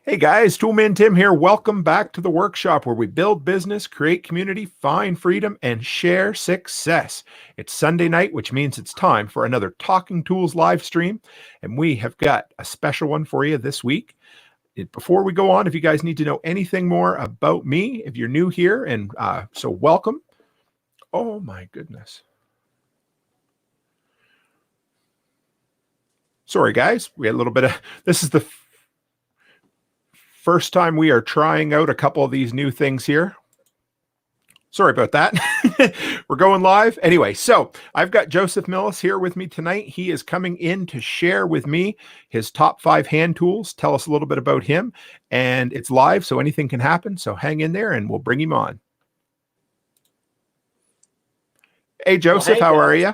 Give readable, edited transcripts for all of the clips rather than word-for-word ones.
Hey guys, Toolman Tim here. Welcome back to the workshop where we build business, create community, find freedom, and share success. It's Sunday night, which means it's time for another Talking Tools live stream. And we have got a special one for you this week. Before we go on, if you guys need to know anything more about me, if you're new here, and so welcome. Oh my goodness. Sorry guys, we had a little bit of, this is the first time we are trying out a couple of these new things here. Sorry about that. We're going live. Anyway, so I've got Josef Millis here with me tonight. He is coming in to share with me his top 5 hand tools, tell us a little bit about him, and it's live, so anything can happen. So hang in there and we'll bring him on. Hey, Joseph, how are you?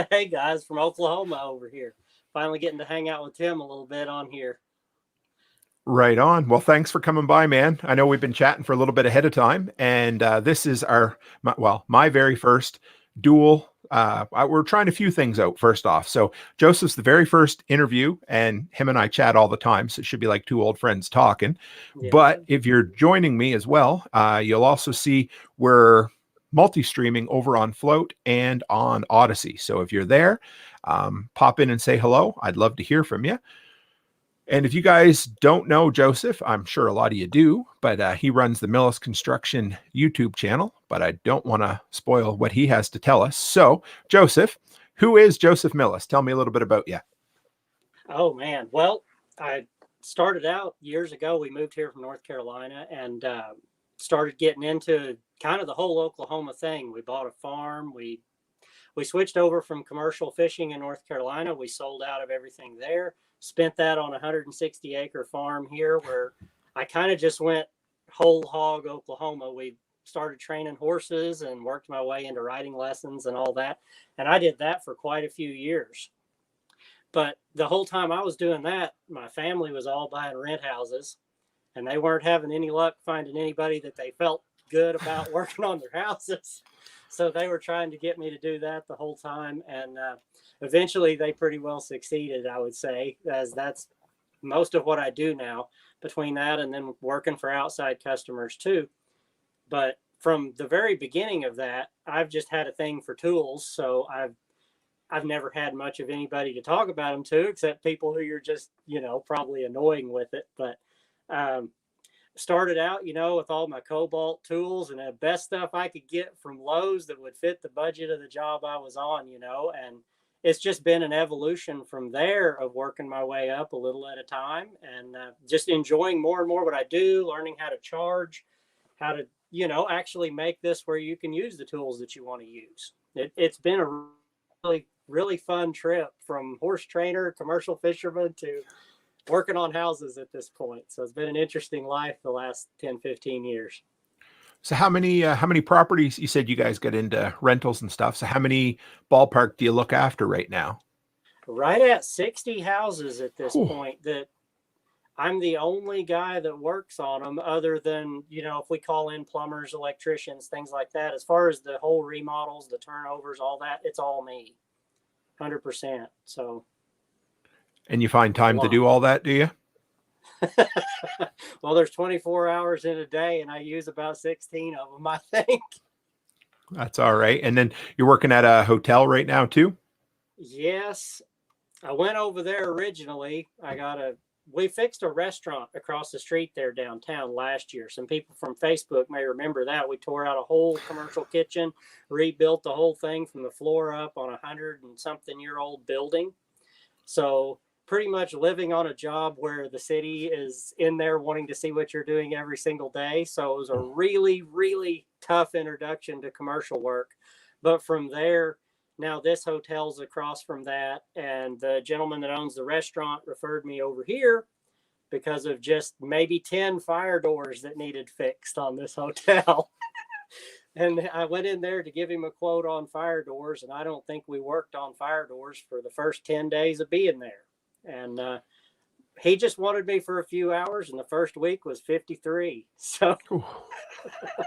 Hey, guys, from Oklahoma over here. Finally getting to hang out with Tim a little bit on here. Right on. Well, thanks for coming by, man. I know we've been chatting for a little bit ahead of time, and this is my very first dual. We're trying a few things out first off. So Joseph's the very first interview, and him and I chat all the time. So it should be like two old friends talking. Yeah. But if you're joining me as well, you'll also see we're multi-streaming over on Float and on Odyssey. So if you're there, pop in and say hello. I'd love to hear from you. And if you guys don't know Joseph, I'm sure a lot of you do, but he runs the Millis Construction YouTube channel, but I don't want to spoil what he has to tell us. So, Joseph, who is Josef Millis? Tell me a little bit about you. Oh, man. Well, I started out years ago. We moved here from North Carolina and started getting into kind of the whole Oklahoma thing. We bought a farm. We switched over from commercial fishing in North Carolina. We sold out of everything there. Spent that on a 160-acre farm here where I kind of just went whole hog Oklahoma. We started training horses and worked my way into riding lessons and all that. And I did that for quite a few years. But the whole time I was doing that, my family was all buying rent houses and they weren't having any luck finding anybody that they felt good about working on their houses. So they were trying to get me to do that the whole time. And eventually they pretty well succeeded, I would say, as that's most of what I do now, between that and then working for outside customers too. But from the very beginning of that, I've just had a thing for tools. So I've never had much of anybody to talk about them to, except people who you're just, probably annoying with it. But started out, with all my Cobalt tools and the best stuff I could get from Lowe's that would fit the budget of the job I was on, and it's just been an evolution from there of working my way up a little at a time and just enjoying more and more what I do, learning how to charge, how to, actually make this where you can use the tools that you want to use. It's been a really, really fun trip from horse trainer, commercial fisherman to working on houses at this point. So it's been an interesting life the last 10, 15 years. So how many properties, you said you guys got into rentals and stuff. So how many ballpark do you look after right now? Right at 60 houses at this point that I'm the only guy that works on them other than, if we call in plumbers, electricians, things like that. As far as the whole remodels, the turnovers, all that, it's all me, 100%. So. And you find time to do all that, do you? Well, there's 24 hours in a day and I use about 16 of them, I think. That's all right. And then you're working at a hotel right now too? Yes. I went over there originally. We fixed a restaurant across the street there downtown last year. Some people from Facebook may remember that. We tore out a whole commercial kitchen, rebuilt the whole thing from the floor up on a 100-and-something-year-old building. So pretty much living on a job where the city is in there wanting to see what you're doing every single day. So it was a really, really tough introduction to commercial work. But from there, now this hotel's across from that. And the gentleman that owns the restaurant referred me over here because of just maybe 10 fire doors that needed fixed on this hotel. And I went in there to give him a quote on fire doors. And I don't think we worked on fire doors for the first 10 days of being there. And he just wanted me for a few hours, and the first week was 53. So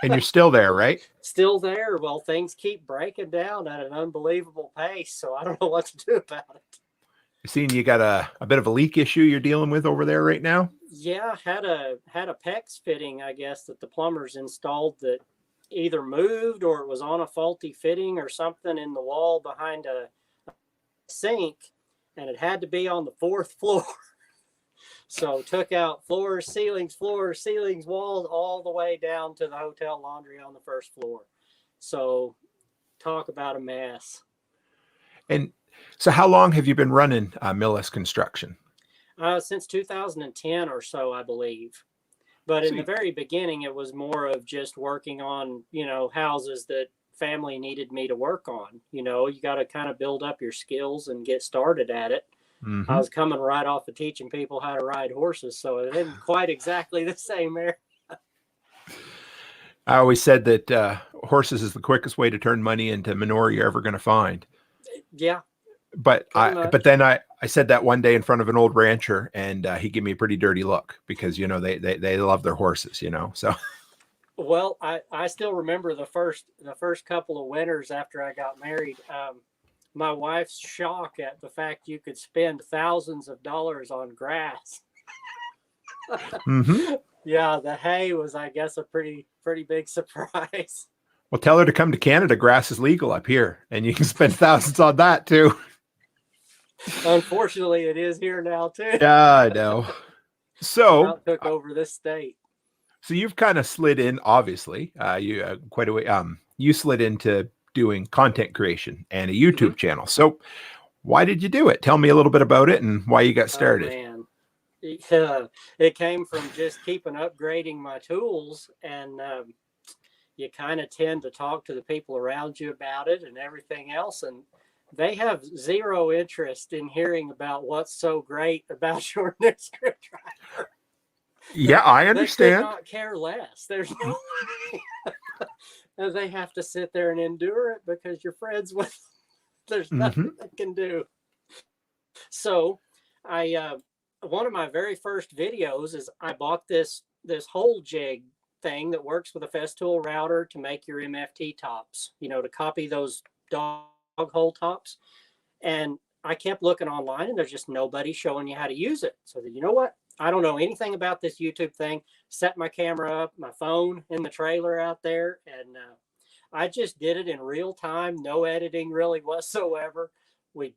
And you're still there, right? still there. Well, things keep breaking down at an unbelievable pace, so I don't know what to do about it. Seeing you got a bit of a leak issue you're dealing with over there right now. Yeah, had a PEX fitting, I guess, that the plumbers installed that either moved or it was on a faulty fitting or something in the wall behind a sink, and it had to be on the 4th floor. So took out floors, ceilings, walls, all the way down to the hotel laundry on the 1st floor. So talk about a mess. And so how long have you been running Millis Construction? Since 2010 or so, I believe. But in the very beginning, it was more of just working on, houses that family needed me to work on. You got to kind of build up your skills and get started at it. Mm-hmm. I was coming right off of teaching people how to ride horses, so it isn't quite exactly the same area. I always said that horses is the quickest way to turn money into manure you're ever going to find. Yeah. But then I said that one day in front of an old rancher, and he gave me a pretty dirty look because, they love their horses, so. Well, I still remember the first couple of winters after I got married. My wife's shock at the fact you could spend thousands of dollars on grass. Mm-hmm. Yeah, the hay was, I guess, a pretty big surprise. Well, tell her to come to Canada. Grass is legal up here, and you can spend thousands on that too. Unfortunately, it is here now too. Yeah, I know. So took over this state. So you've kind of slid in, obviously. You quite a way. You slid into doing content creation and a YouTube channel. So why did you do it? Tell me a little bit about it and why you got started. Oh, man. It came from just keeping upgrading my tools, and you kind of tend to talk to the people around you about it and everything else, and they have zero interest in hearing about what's so great about your new screwdriver. Yeah, I understand. They could not care less. There's no and they have to sit there and endure it because you're friends with them. There's nothing they can do. So I one of my very first videos is I bought this hole jig thing that works with a Festool router to make your MFT tops, to copy those dog hole tops. And I kept looking online, and there's just nobody showing you how to use it. So you know what? I don't know anything about this YouTube thing. Set my camera up, my phone in the trailer out there, and I just did it in real time. No editing really whatsoever. We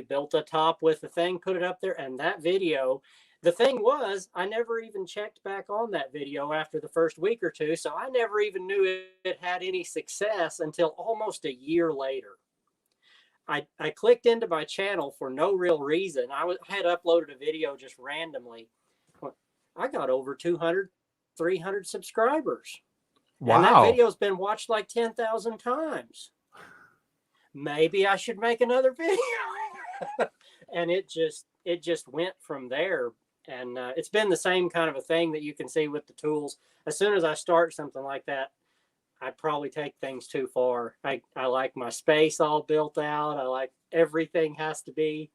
built a top with the thing, put it up there, and that video, the thing was, I never even checked back on that video after the first week or two, so I never even knew it had any success until almost a year later. I clicked into my channel for no real reason. I had uploaded a video just randomly. I got over 200, 300 subscribers. Wow. And that video's been watched like 10,000 times. Maybe I should make another video. And it just went from there. And it's been the same kind of a thing that you can see with the tools. As soon as I start something like that, I probably take things too far. I like my space all built out. I like everything has to be,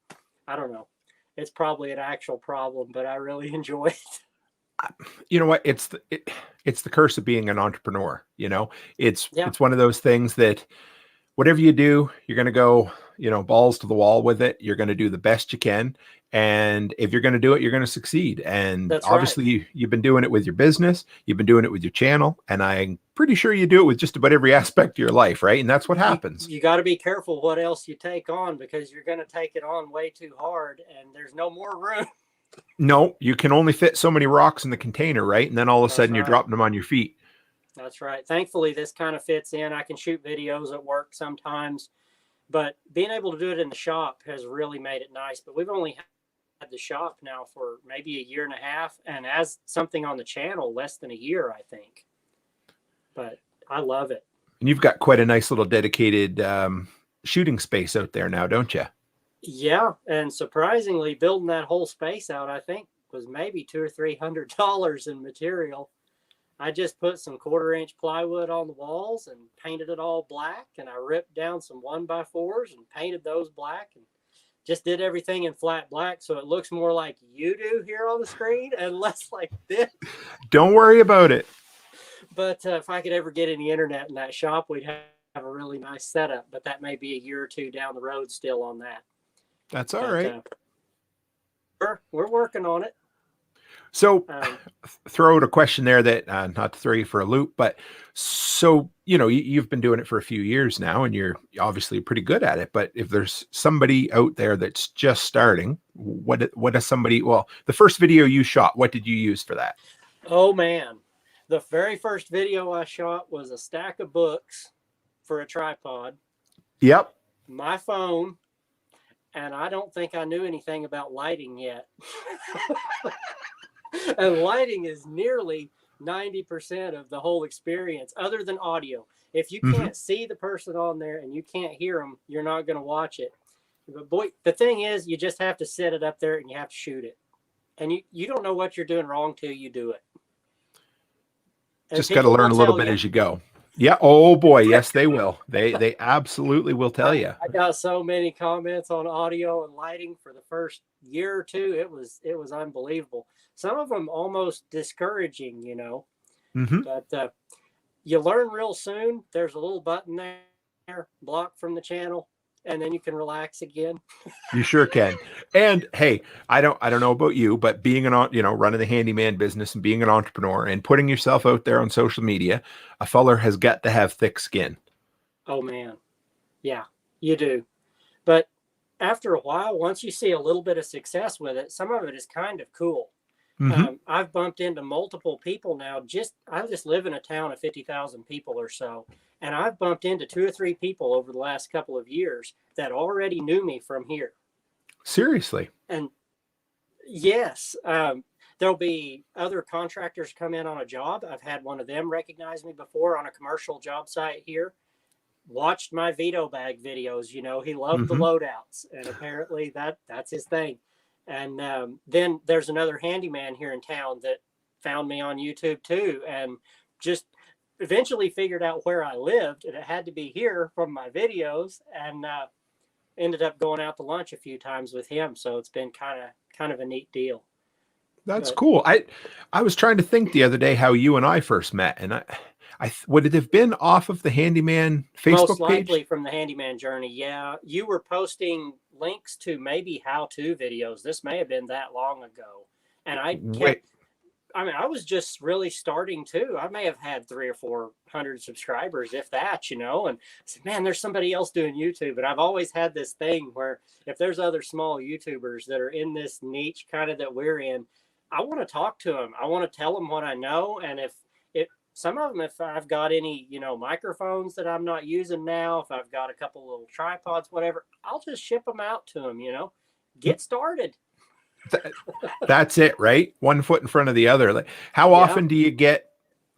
I don't know. It's probably an actual problem, but I really enjoy it. You know what? It's the curse of being an entrepreneur. It's one of those things that whatever you do, you're going to go, balls to the wall with it. You're going to do the best you can. And if you're going to do it, you're going to succeed. And that's obviously you've been doing it with your business. You've been doing it with your channel. And I'm pretty sure you do it with just about every aspect of your life, right? And that's what happens. You got to be careful what else you take on, because you're going to take it on way too hard and there's no more room. No, you can only fit so many rocks in the container, right? And then all of a sudden you're dropping them on your feet. That's right. Thankfully, this kind of fits in. I can shoot videos at work sometimes, but being able to do it in the shop has really made it nice. But we've only had the shop now for maybe a year and a half, and as something on the channel, less than a year, I think. But I love it. And you've got quite a nice little dedicated shooting space out there now, don't you? Yeah, and surprisingly, building that whole space out, I think, was maybe $200 or $300 in material. I just put some 1/4-inch plywood on the walls and painted it all black, and I ripped down some 1x4s and painted those black, and just did everything in flat black, so it looks more like you do here on the screen and less like this. Don't worry about it. But if I could ever get any internet in that shop, we'd have a really nice setup. But that may be a year or two down the road still on that. That's all But, right. We're working on it. So throw out a question there that not to throw you for a loop, but so, you've been doing it for a few years now and you're obviously pretty good at it. But if there's somebody out there that's just starting, what is somebody, well, the first video you shot, what did you use for that? Oh man. The very first video I shot was a stack of books for a tripod. Yep. My phone. And I don't think I knew anything about lighting yet. And lighting is nearly 90% of the whole experience, other than audio. If you can't see the person on there and you can't hear them, you're not going to watch it. But boy, the thing is, you just have to set it up there and you have to shoot it. And you don't know what you're doing wrong till you do it. And just got to learn a little bit as you go. Yeah. Oh boy. Yes, they will. They absolutely will tell you. I got so many comments on audio and lighting for the first year or two. It was unbelievable. Some of them almost discouraging, but you learn real soon. There's a little button there, block from the channel, and then you can relax again. You sure can. And hey, I don't know about you, but being running the handyman business and being an entrepreneur and putting yourself out there on social media, a feller has got to have thick skin. Oh man. Yeah, you do. But after a while, once you see a little bit of success with it, some of it is kind of cool. I've bumped into multiple people now. I just live in a town of 50,000 people or so. And I've bumped into 2 or 3 people over the last couple of years that already knew me from here. Seriously? And yes, there'll be other contractors come in on a job. I've had one of them recognize me before on a commercial job site here. Watched my Vito bag videos. He loved the loadouts, and apparently that's his thing. And then there's another handyman here in town that found me on YouTube too, and just eventually figured out where I lived, and it had to be here from my videos, and ended up going out to lunch a few times with him. So it's been kind of a neat deal. That's cool. I was trying to think the other day how you and I first met, and I would it have been off of the Handyman Facebook Most likely page? from the Handyman Journey. Yeah, you were posting links to maybe how-to videos. This may have been that long ago, and I was just really starting too. I may have had 300 or 400 subscribers, if that, and I said, man, there's somebody else doing YouTube. But I've always had this thing where if there's other small YouTubers that are in this niche kind of that we're in, I want to talk to them. I want to tell them what I know, and if some of them, if I've got any, microphones that I'm not using now, if I've got a couple little tripods, whatever, I'll just ship them out to them, get started. That's it, right? One foot in front of the other. Like, how often do you get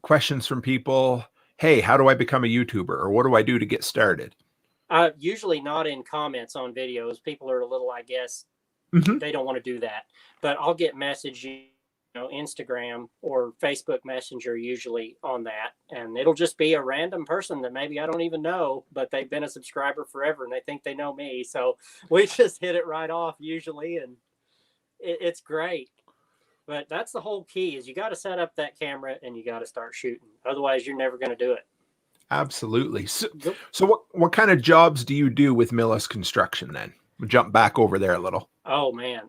questions from people? Hey, how do I become a YouTuber? Or what do I do to get started? Usually not in comments on videos. People are a little, I guess, they don't want to do that. But I'll get messages, Instagram or Facebook Messenger usually on that, and it'll just be a random person that maybe I don't even know, but they've been a subscriber forever and they think they know me, so we just hit it right off usually, and it's great. But that's the whole key, is you got to set up that camera and you got to start shooting, otherwise you're never going to do it. Absolutely. So what kind of jobs do you do with Millis Construction then? We'll jump back over there a little. Oh man.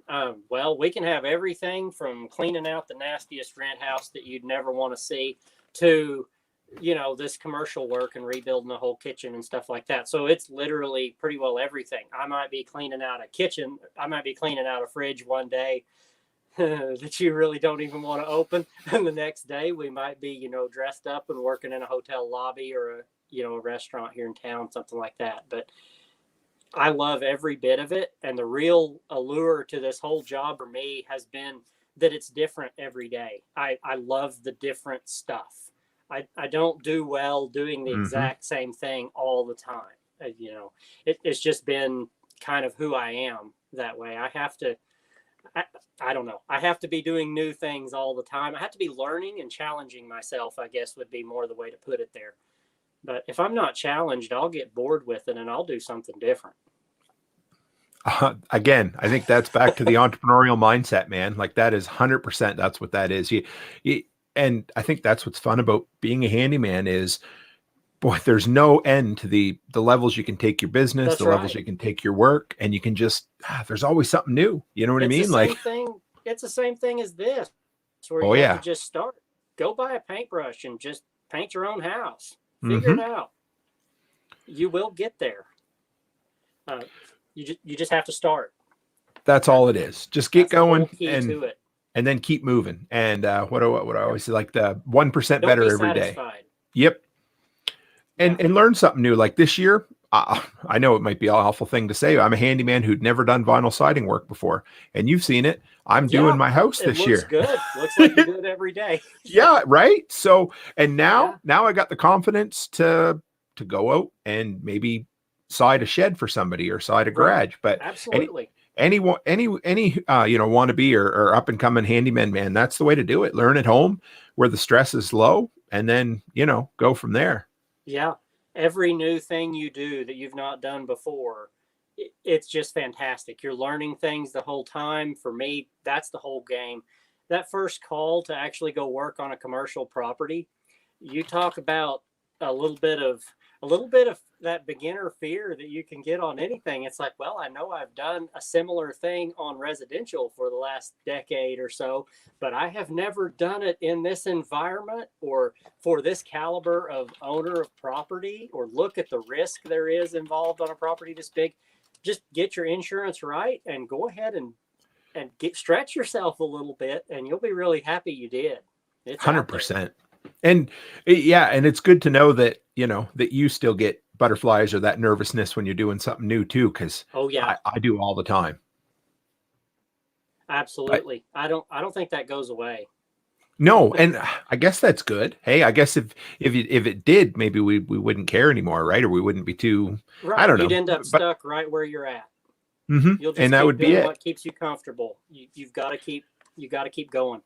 Well, we can have everything from cleaning out the nastiest rent house that you'd never want to see to, this commercial work and rebuilding the whole kitchen and stuff like that. So it's literally pretty well everything. I might be cleaning out a kitchen. I might be cleaning out a fridge one day that you really don't even want to open. And the next day we might be, dressed up and working in a hotel lobby or a restaurant here in town, something like that. But I love every bit of it. And the real allure to this whole job for me has been that it's different every day. I love the different stuff. I don't do well doing the exact same thing all the time. It's just been kind of who I am that way. I don't know. I have to be doing new things all the time. I have to be learning and challenging myself, I guess would be more the way to put it there. But if I'm not challenged, I'll get bored with it and I'll do something different. Again, I think that's back to the entrepreneurial mindset, man. Like that is 100%. That's what that is. And I think that's what's fun about being a handyman is, boy, there's no end to the levels you can take your business, That's the levels right. you can take your work, and you can just there's always something new. You know what I It's the mean? same Like, thing. It's the same thing as this, where oh you have to yeah, just start. Go buy a paintbrush and just paint your own house. Figure it hmm out. You will get there. You just have to start. that's all it is. Just get That's the whole going key to it. and then keep moving. And what I always say, like the 1% Don't be better every day. satisfied. Yep. Yeah. And learn something new. Like this year, I know it might be an awful thing to say. I'm a handyman who'd never done vinyl siding work before, and you've seen it. I'm doing Yeah. my house It this looks year. good. Looks like you do it every day. Yeah, right. So, and Yeah. now I got the confidence to go out and maybe side a shed for somebody or side a Right. garage. But Absolutely. anyone, any wannabe or up and coming handyman, man, that's the way to do it. Learn at home where the stress is low, and then go from there. Yeah. Every new thing you do that you've not done before, it's just fantastic. You're learning things the whole time. For me, that's the whole game. That first call to actually go work on a commercial property, you talk about a little bit of that beginner fear that you can get on anything. It's like, well, I know I've done a similar thing on residential for the last decade or so, but I have never done it in this environment or for this caliber of owner of property, or look at the risk there is involved on a property this big. Just get your insurance right and go ahead and stretch yourself a little bit, and you'll be really happy you did. It's out there. 100%. And and it's good to know that, that you still get butterflies or that nervousness when you're doing something new too, because Oh yeah, I do all the time. But absolutely. I don't think that goes away. no, and I guess that's good. Hey, I guess if it did, maybe we wouldn't care anymore, right? Or we wouldn't be too, I Right. don't You'd know. end up But stuck right where you're at. You'll and just that keep would be doing it. what keeps you comfortable. You got to keep going.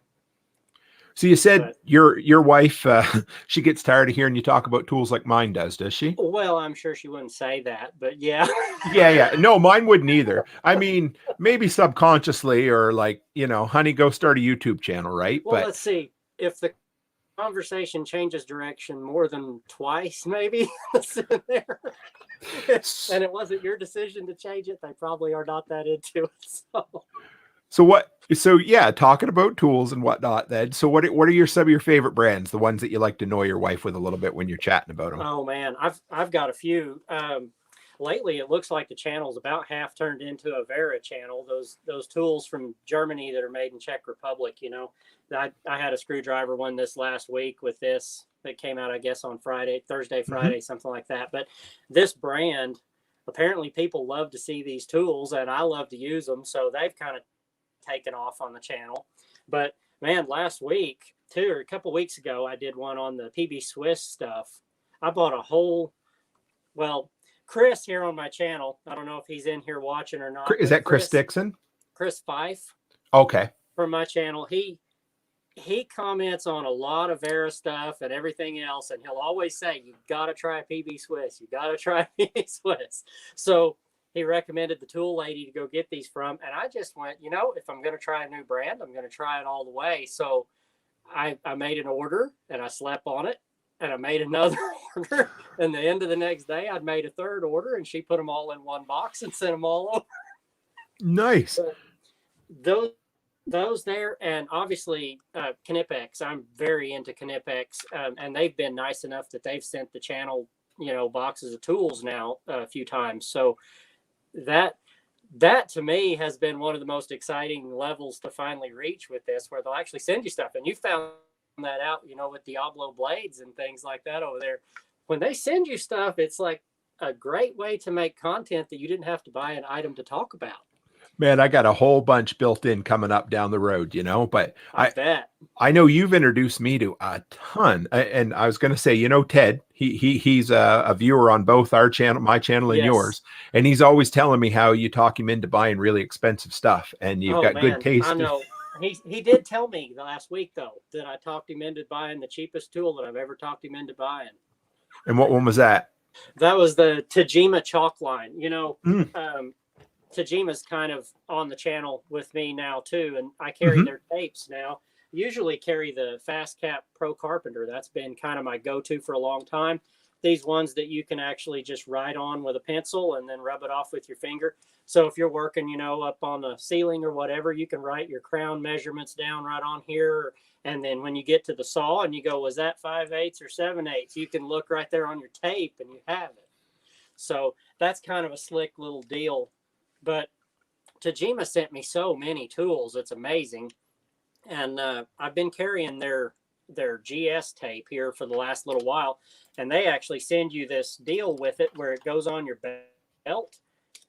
So you said But your wife, she gets tired of hearing you talk about tools like mine does she? well, I'm sure she wouldn't say that, but yeah. Yeah, yeah. No, mine wouldn't either. I mean, maybe subconsciously or like, honey, go start a YouTube channel, right? Well, But let's see. If the conversation changes direction more than twice, maybe in there, and it wasn't your decision to change it, they probably are not that into it. so yeah, talking about tools and whatnot then. So what are some of your favorite brands, the ones that you like to annoy your wife with a little bit when you're chatting about them? Oh man, I've got a few. Lately, it looks like the channel's about half turned into a Vera channel. Those tools from Germany that are made in Czech Republic. I had a screwdriver one this last week with this that came out, I guess, on Thursday, Friday, something like that. But this brand, apparently, people love to see these tools, and I love to use them. So they've kind of taken off on the channel. But man, last week, a couple weeks ago, I did one on the PB Swiss stuff. I bought Chris here on my channel. I don't know if he's in here watching or not. Is that Chris Dixon? Chris Fife. Okay. From my channel. He comments on a lot of Vera stuff and everything else, and he'll always say, "You got to try PB Swiss. You got to try PB Swiss." So he recommended the tool lady to go get these from, and I just went, if I'm going to try a new brand, I'm going to try it all the way. So I made an order and I slept on it. And I made another order, and the end of the next day, I'd made a third order, and she put them all in one box and sent them all over. Nice. But those there, and obviously Knipex. I'm very into Knipex, and they've been nice enough that they've sent the channel, boxes of tools now a few times. So that to me has been one of the most exciting levels to finally reach with this, where they'll actually send you stuff, and you found that out, with Diablo blades and things like that over there. When they send you stuff, it's like a great way to make content that you didn't have to buy an item to talk about. Man, I got a whole bunch built in coming up down the road, but I bet. I know you've introduced me to a ton. And I was going to say, Ted, he's a viewer on both our channel, my channel and yours. And he's always telling me how you talk him into buying really expensive stuff, and you've got good taste. I know. He did tell me last week, though, that I talked him into buying the cheapest tool that I've ever talked him into buying. And what one was that? That was the Tajima chalk line. Tajima's kind of on the channel with me now too, and I carry Mm-hmm. their tapes now. Usually carry the Fast Cap Pro Carpenter. That's been kind of my go-to for a long time. These ones that you can actually just write on with a pencil and then rub it off with your finger. So if you're working, you know, up on the ceiling or whatever, you can write your crown measurements down right on here. And then when you get to the saw and you go, was that 5/8 or 7/8? You can look right there on your tape and you have it. So that's kind of a slick little deal. But Tajima sent me so many tools. It's amazing. And I've been carrying their GS tape here for the last little while, and they actually send you this deal with it where it goes on your belt,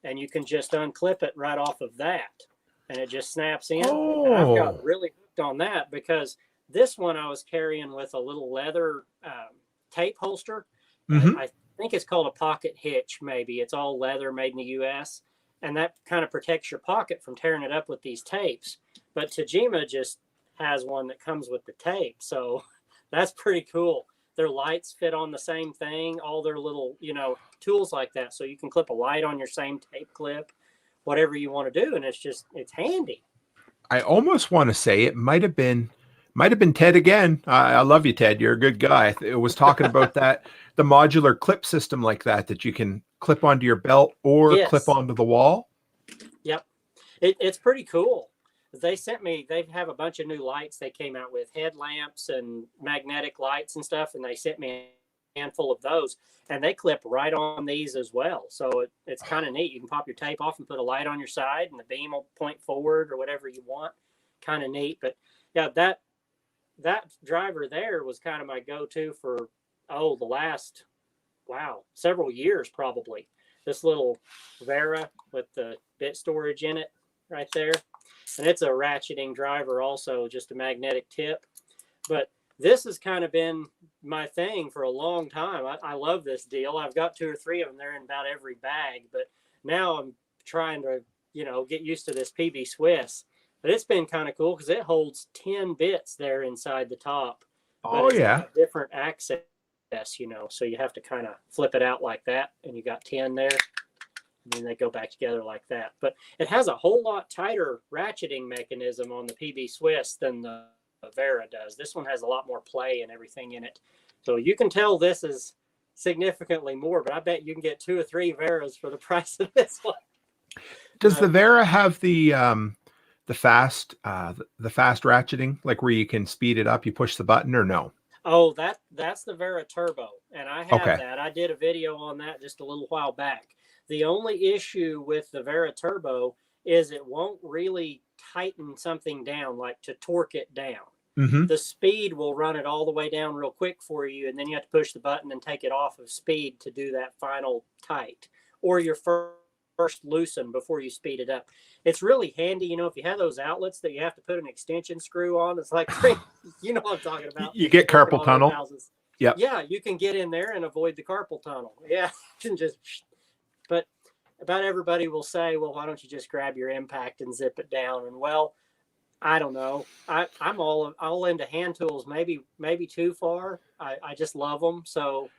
and you can just unclip it right off of that, and it just snaps in. And I've got really hooked on that because this one I was carrying with a little leather tape holster. Mm-hmm. I think it's called a pocket hitch. Maybe it's all leather, made in the U.S., and that kind of protects your pocket from tearing it up with these tapes. But Tajima just has one that comes with the tape, so that's pretty cool. Their lights fit on the same thing, all their little, you know, tools like that, so you can clip a light on your same tape clip, whatever you want to do, and it's handy. I almost want to say it might have been Ted again. I love you, Ted. You're a good guy. It was talking about the modular clip system like that you can clip onto your belt or Yes. clip onto the wall. Yep. It's pretty cool. They have a bunch of new lights they came out with, headlamps and magnetic lights and stuff, and they sent me a handful of those, and they clip right on these as well. So it's kind of neat. You can pop your tape off and put a light on your side, and the beam will point forward or whatever you want. Kind of neat. But yeah, that driver there was kind of my go-to for, the last, several years probably. This little Vera with the bit storage in it right there. And it's a ratcheting driver also, just a magnetic tip. But this has kind of been my thing for a long time. I love this deal. I've got 2 or 3 of them. They're in about every bag. But now I'm trying to, get used to this PB Swiss. But it's been kind of cool because it holds 10 bits there inside the top. Oh, yeah. Different access, so you have to kind of flip it out like that. And you got 10 there. And then they go back together like that. But it has a whole lot tighter ratcheting mechanism on the PB Swiss than the Vera does. This one has a lot more play and everything in it. So you can tell this is significantly more, but I bet you can get 2 or 3 Veras for the price of this one. Does the Vera have the fast ratcheting, like where you can speed it up, you push the button, or no? Oh, that's the Vera Turbo. And I have Okay. that. I did a video on that just a little while back. The only issue with the Vera Turbo is it won't really tighten something down, like to torque it down. Mm-hmm. The speed will run it all the way down real quick for you, and then you have to push the button and take it off of speed to do that final tight, or your first loosen before you speed it up. It's really handy, if you have those outlets that you have to put an extension screw on. It's like, you know what I'm talking about. You get carpal tunnel. Yep. Yeah, you can get in there and avoid the carpal tunnel. Yeah, but about everybody will say, well, why don't you just grab your impact and zip it down? And well, I don't know. I'm all into hand tools, maybe too far. I just love them. So,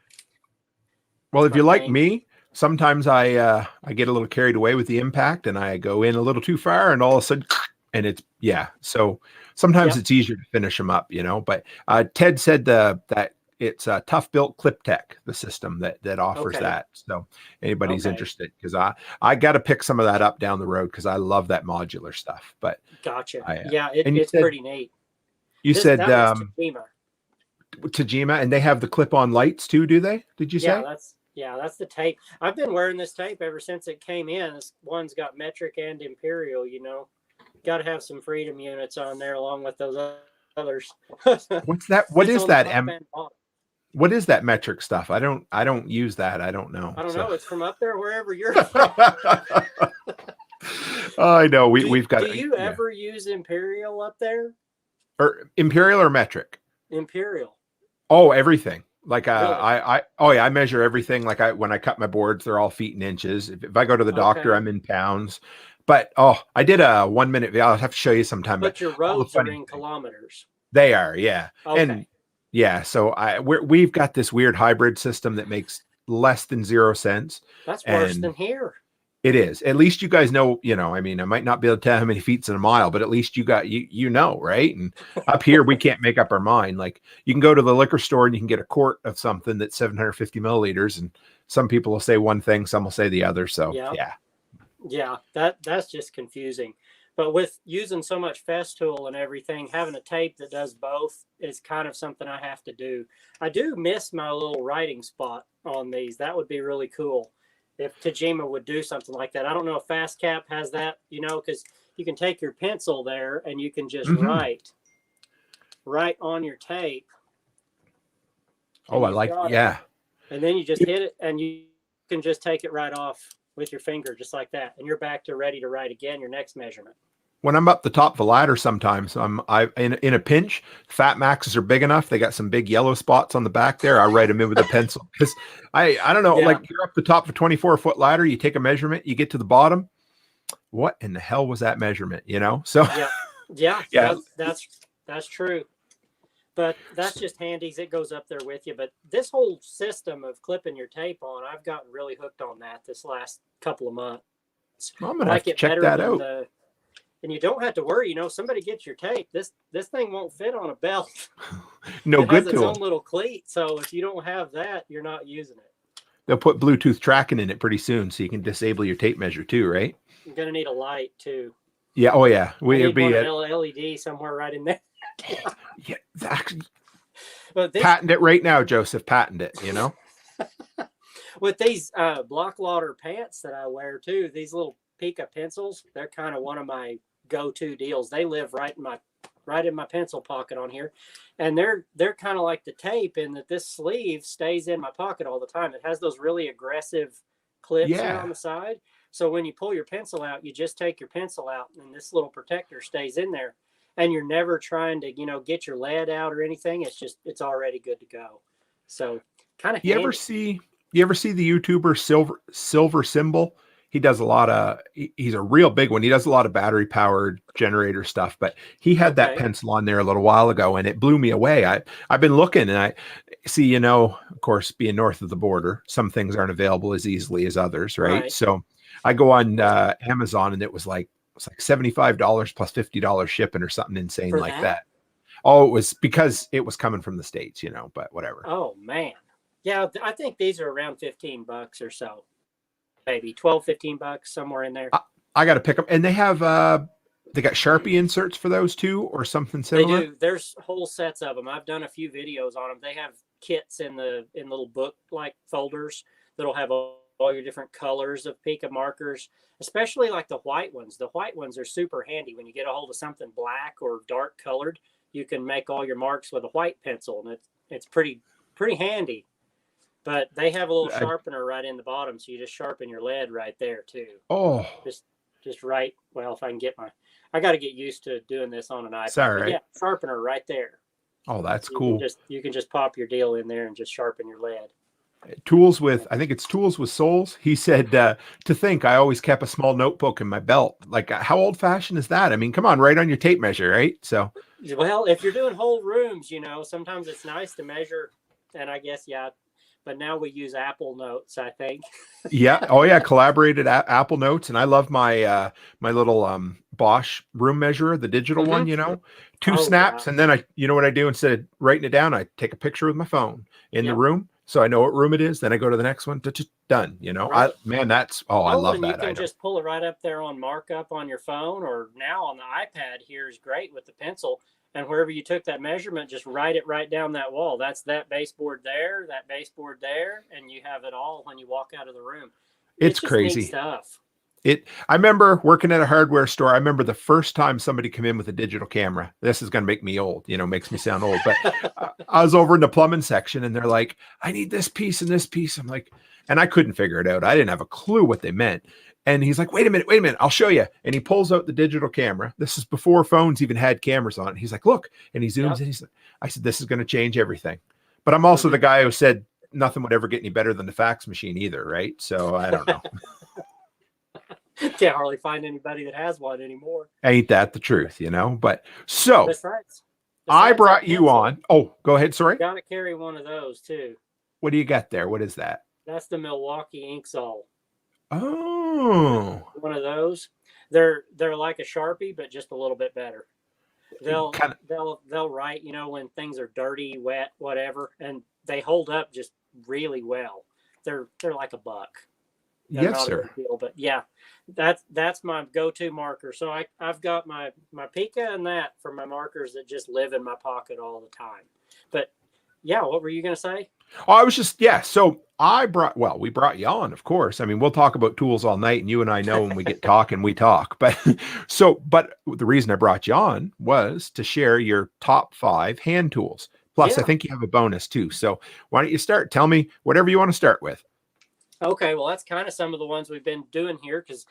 well, if you like me, sometimes I get a little carried away with the impact and I go in a little too far, and all of a sudden, and so sometimes it's easier to finish them up, But Ted said that it's a Tough Built Clip Tech, the system that offers that. So anybody's interested, because I got to pick some of that up down the road because I love that modular stuff. But gotcha. It's pretty neat. You said Tajima, and they have the clip-on lights too, do they? Did you say? That's the tape. I've been wearing this tape ever since it came in. This one's got metric and imperial. Got to have some freedom units on there along with those others. What's that? What is that? What is that metric stuff? I don't use that. I don't know. I don't know. It's from up there, wherever you're from. I know. We've got. Do you ever use imperial up there? Or imperial or metric? Imperial. Oh, everything. Like really? I measure everything. Like when I cut my boards, they're all feet and inches. If I go to the doctor, I'm in pounds. But I did a 1 minute video. I'll have to show you sometime. But your roads are in kilometers. They are, yeah. Okay. And yeah, so we've got this weird hybrid system that makes less than 0 cents. That's worse than here. It is. At least you guys know, I mean, I might not be able to tell how many feet's in a mile, but at least you know, right? And up here, we can't make up our mind. Like you can go to the liquor store and you can get a quart of something that's 750 milliliters. And some people will say one thing, some will say the other. So Yeah. yeah. Yeah, that's just confusing. But with using so much Festool and everything, having a tape that does both is kind of something I have to do. I do miss my little writing spot on these. That would be really cool if Tajima would do something like that. I don't know if FastCap has that, because you can take your pencil there and you can just write on your tape. Oh, I like, yeah. And then you just hit it and you can just take it right off with your finger, just like that. And you're back to ready to write again, your next measurement. When I'm up the top of the ladder, sometimes in a pinch, Fat Maxes are big enough. They got some big yellow spots on the back there. I write them in with a pencil because I don't know, like you're up the top of a 24-foot ladder, you take a measurement, you get to the bottom. What in the hell was that measurement? So yeah. That's true. But that's just handy. It goes up there with you. But this whole system of clipping your tape on, I've gotten really hooked on that this last couple of months. Well, I'm gonna have to check that out. And you don't have to worry. Somebody gets your tape. This thing won't fit on a belt. No it good has its own little cleat. So if you don't have that, you're not using it. They'll put Bluetooth tracking in it pretty soon, so you can disable your tape measure too, right? You're gonna need a light too. Yeah. Oh yeah. We'd be an LED somewhere right in there. Yeah, actually, patent it right now, Joseph. Patent it. With these block lauder pants that I wear too, these little Pica pencils, they're kind of one of my go-to deals. They live right in my pencil pocket on here, and they're kind of like the tape in that this sleeve stays in my pocket all the time. It has those really aggressive clips here on the side, so when you pull your pencil out, you just take your pencil out, and this little protector stays in there. And you're never trying to, get your lead out or anything. It's already good to go. So kind of. You ever see the YouTuber Silver Symbol? He does a lot of. He's a real big one. He does a lot of battery powered generator stuff. But he had that pencil on there a little while ago, and it blew me away. I've been looking, and I see. Of course, being north of the border, some things aren't available as easily as others, right? So I go on Amazon, and it was like $75 plus $50 shipping or something insane like that. Oh, it was because it was coming from the States, but whatever. Oh man. Yeah. I think these are around $15 or so, maybe $12-15 somewhere in there. I got to pick them. And they have, they got Sharpie inserts for those too, or something similar. They do. There's whole sets of them. I've done a few videos on them. They have kits in little book like folders that'll have all your different colors of Pica markers, especially like the white ones. The white ones are super handy when you get a hold of something black or dark colored. You can make all your marks with a white pencil, and it's pretty handy. But they have a little sharpener right in the bottom, so you just sharpen your lead right there too. Oh, just right. Well, if I can I got to get used to doing this on an iPad. Sorry. Yeah, sharpener right there. Oh, that's cool. You can just pop your deal in there and just sharpen your lead. Tools with Souls. He said, to think I always kept a small notebook in my belt. Like, how old fashioned is that? I mean, come on, right on your tape measure, right? So, well, if you're doing whole rooms, sometimes it's nice to measure. And I guess, but now we use Apple Notes, I think. Yeah. Oh yeah. Collaborated Apple Notes. And I love my, my little, Bosch room measurer, the digital one, two snaps. And then what I do instead of writing it down, I take a picture with my phone in the room. So I know what room it is. Then I go to the next one. Just done. Right. I love that. You can just pull it right up there on markup on your phone, or now on the iPad here is great with the pencil. And wherever you took that measurement, just write it right down that wall. That's that baseboard there, and you have it all when you walk out of the room. It's crazy neat stuff. I remember working at a hardware store. I remember the first time somebody came in with a digital camera. This is going to make me old, makes me sound old, but I was over in the plumbing section and they're like, I need this piece and this piece. I'm like, and I couldn't figure it out. I didn't have a clue what they meant. And he's like, wait a minute, I'll show you. And he pulls out the digital camera. This is before phones even had cameras on it. He's like, look, and he zooms in. I said, this is going to change everything. But I'm also the guy who said nothing would ever get any better than the fax machine either. Right. So I don't know. Can't hardly find anybody that has one anymore. Ain't that the truth, But so besides I brought you on. Oh, go ahead. Sorry. Got to carry one of those too. What do you got there? What is that? That's the Milwaukee Inksol. Oh, One of those. They're like a Sharpie, but just a little bit better. They'll kind of. they'll write, when things are dirty, wet, whatever, and they hold up just really well. They're like a buck. They're Yes, not a sir. big deal, but yeah, that's my go-to marker. So I've got my Pika and that for my markers that just live in my pocket all the time. But yeah, what were you gonna say? Oh, I was just, yeah. So we brought you on, of course. I mean, we'll talk about tools all night, and you and I know when we get talking, we talk. But but the reason I brought you on was to share your top 5 hand tools. Plus, I Yeah. think you have a bonus too. So why don't you start? Tell me whatever you want to start with. Okay, well, that's kind of some of the ones we've been doing here because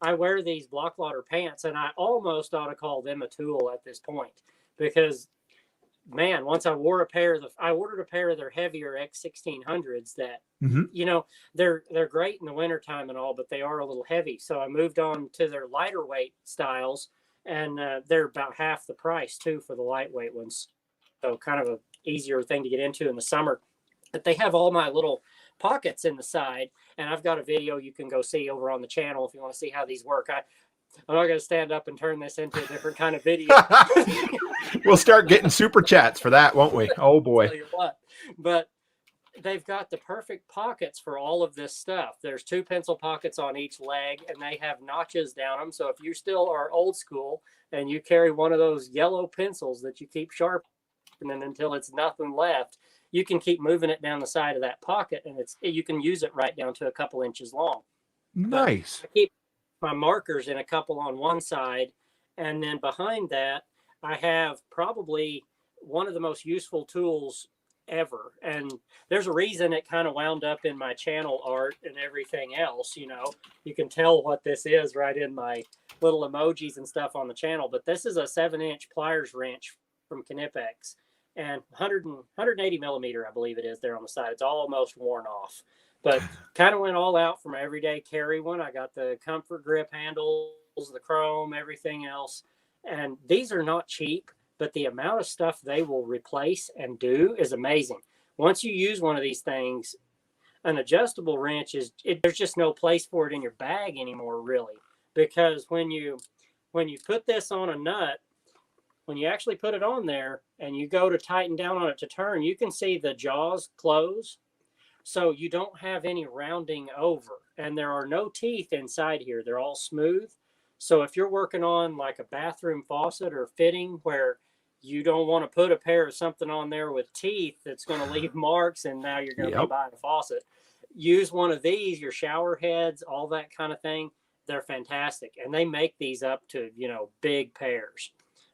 I wear these block loader pants, and I almost ought to call them a tool at this point because, man, once I ordered a pair of their heavier X1600s that, Hmm. they're great in the wintertime and all, but they are a little heavy. So I moved on to their lighter weight styles, and they're about half the price too for the lightweight ones. So kind of a easier thing to get into in the summer. But they have all my little pockets in the side, and I've got a video you can go see over on the channel if you want to see how these work. I'm not going to stand up and turn this into a different kind of video. We'll start getting super chats for that, won't we? Oh boy. Tell you what, but they've got the perfect pockets for all of this stuff. There's 2 pencil pockets on each leg, and they have notches down them. So if you still are old school and you carry one of those yellow pencils that you keep sharpening until it's nothing left, you can keep moving it down the side of that pocket, and you can use it right down to a couple inches long. But Nice. I keep my markers in a couple on one side, and then behind that, I have probably one of the most useful tools ever. And there's a reason it kind of wound up in my channel art and everything else. You can tell what this is right in my little emojis and stuff on the channel. But this is a 7-inch pliers wrench from Knipex, and 180 millimeter, I believe it is, there on the side. It's almost worn off, but kind of went all out for my everyday carry one. I got the comfort grip handles, the chrome, everything else. And these are not cheap, but the amount of stuff they will replace and do is amazing. Once you use one of these things, an adjustable wrench there's just no place for it in your bag anymore, really, because when you put this on a nut, when you actually put it on there and you go to tighten down on it to turn, you can see the jaws close. So you don't have any rounding over, and there are no teeth inside here. They're all smooth. So if you're working on like a bathroom faucet or fitting where you don't want to put a pair of something on there with teeth that's going to leave marks, and now you're going to be buying a faucet, use one of these, your shower heads, all that kind of thing. They're fantastic. And they make these up to, big pairs.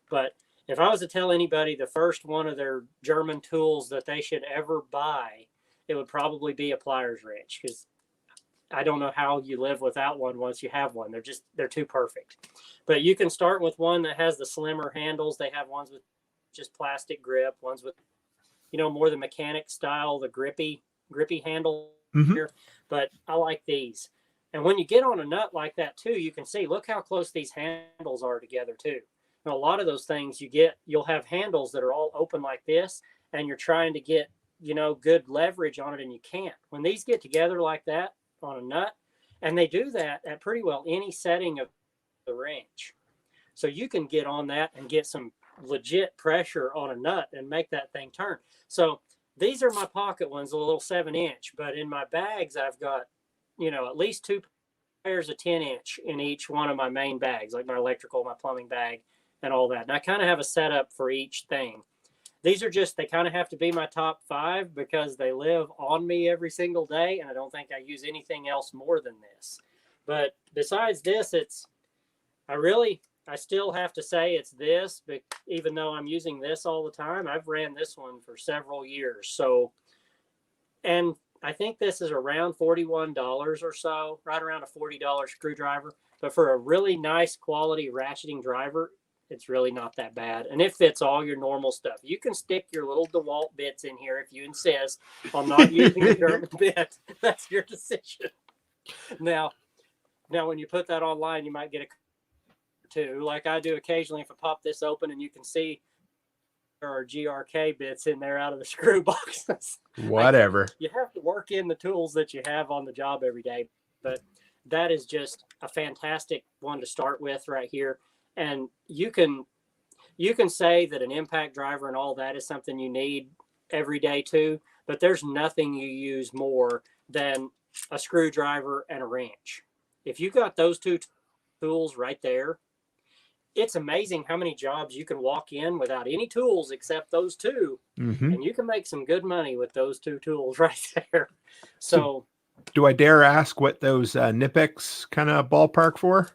But if I was to tell anybody the first one of their German tools that they should ever buy, it would probably be a pliers wrench, because I don't know how you live without one once you have one. They're too perfect. But you can start with one that has the slimmer handles. They have ones with just plastic grip, ones with, more the mechanic style, the grippy handle here. But I like these. And when you get on a nut like that too, you can see, look how close these handles are together too. Now, a lot of those things you'll have handles that are all open like this, and you're trying to get, good leverage on it, and you can't. When these get together like that on a nut, and they do that at pretty well any setting of the wrench. So you can get on that and get some legit pressure on a nut and make that thing turn. So these are my pocket ones, a little 7-inch, but in my bags, I've got, at least 2 pairs of 10-inch in each one of my main bags, like my electrical, my plumbing bag, and all that. And I kind of have a setup for each thing. These are they kind of have to be my top 5 because they live on me every single day, and I don't think I use anything else more than this. But besides this, I still have to say it's this, but even though I'm using this all the time, I've ran this one for several years. So, and I think this is around $41 or so, right around a $40 screwdriver. But for a really nice quality ratcheting driver, it's really not that bad. And it fits all your normal stuff. You can stick your little DeWalt bits in here if you insist on not using a German bit. That's your decision. Now, when you put that online, you might get a two, like I do occasionally. If I pop this open, and you can see there are GRK bits in there out of the screw boxes. Whatever. You have to work in the tools that you have on the job every day. but that is just a fantastic one to start with right here. And you can say that an impact driver and all that is something you need every day too, but there's nothing you use more than a screwdriver and a wrench. If you got those two tools right there, it's amazing how many jobs you can walk in without any tools except those two, and you can make some good money with those two tools right there. So do I dare ask what those Nipex kind of ballpark for?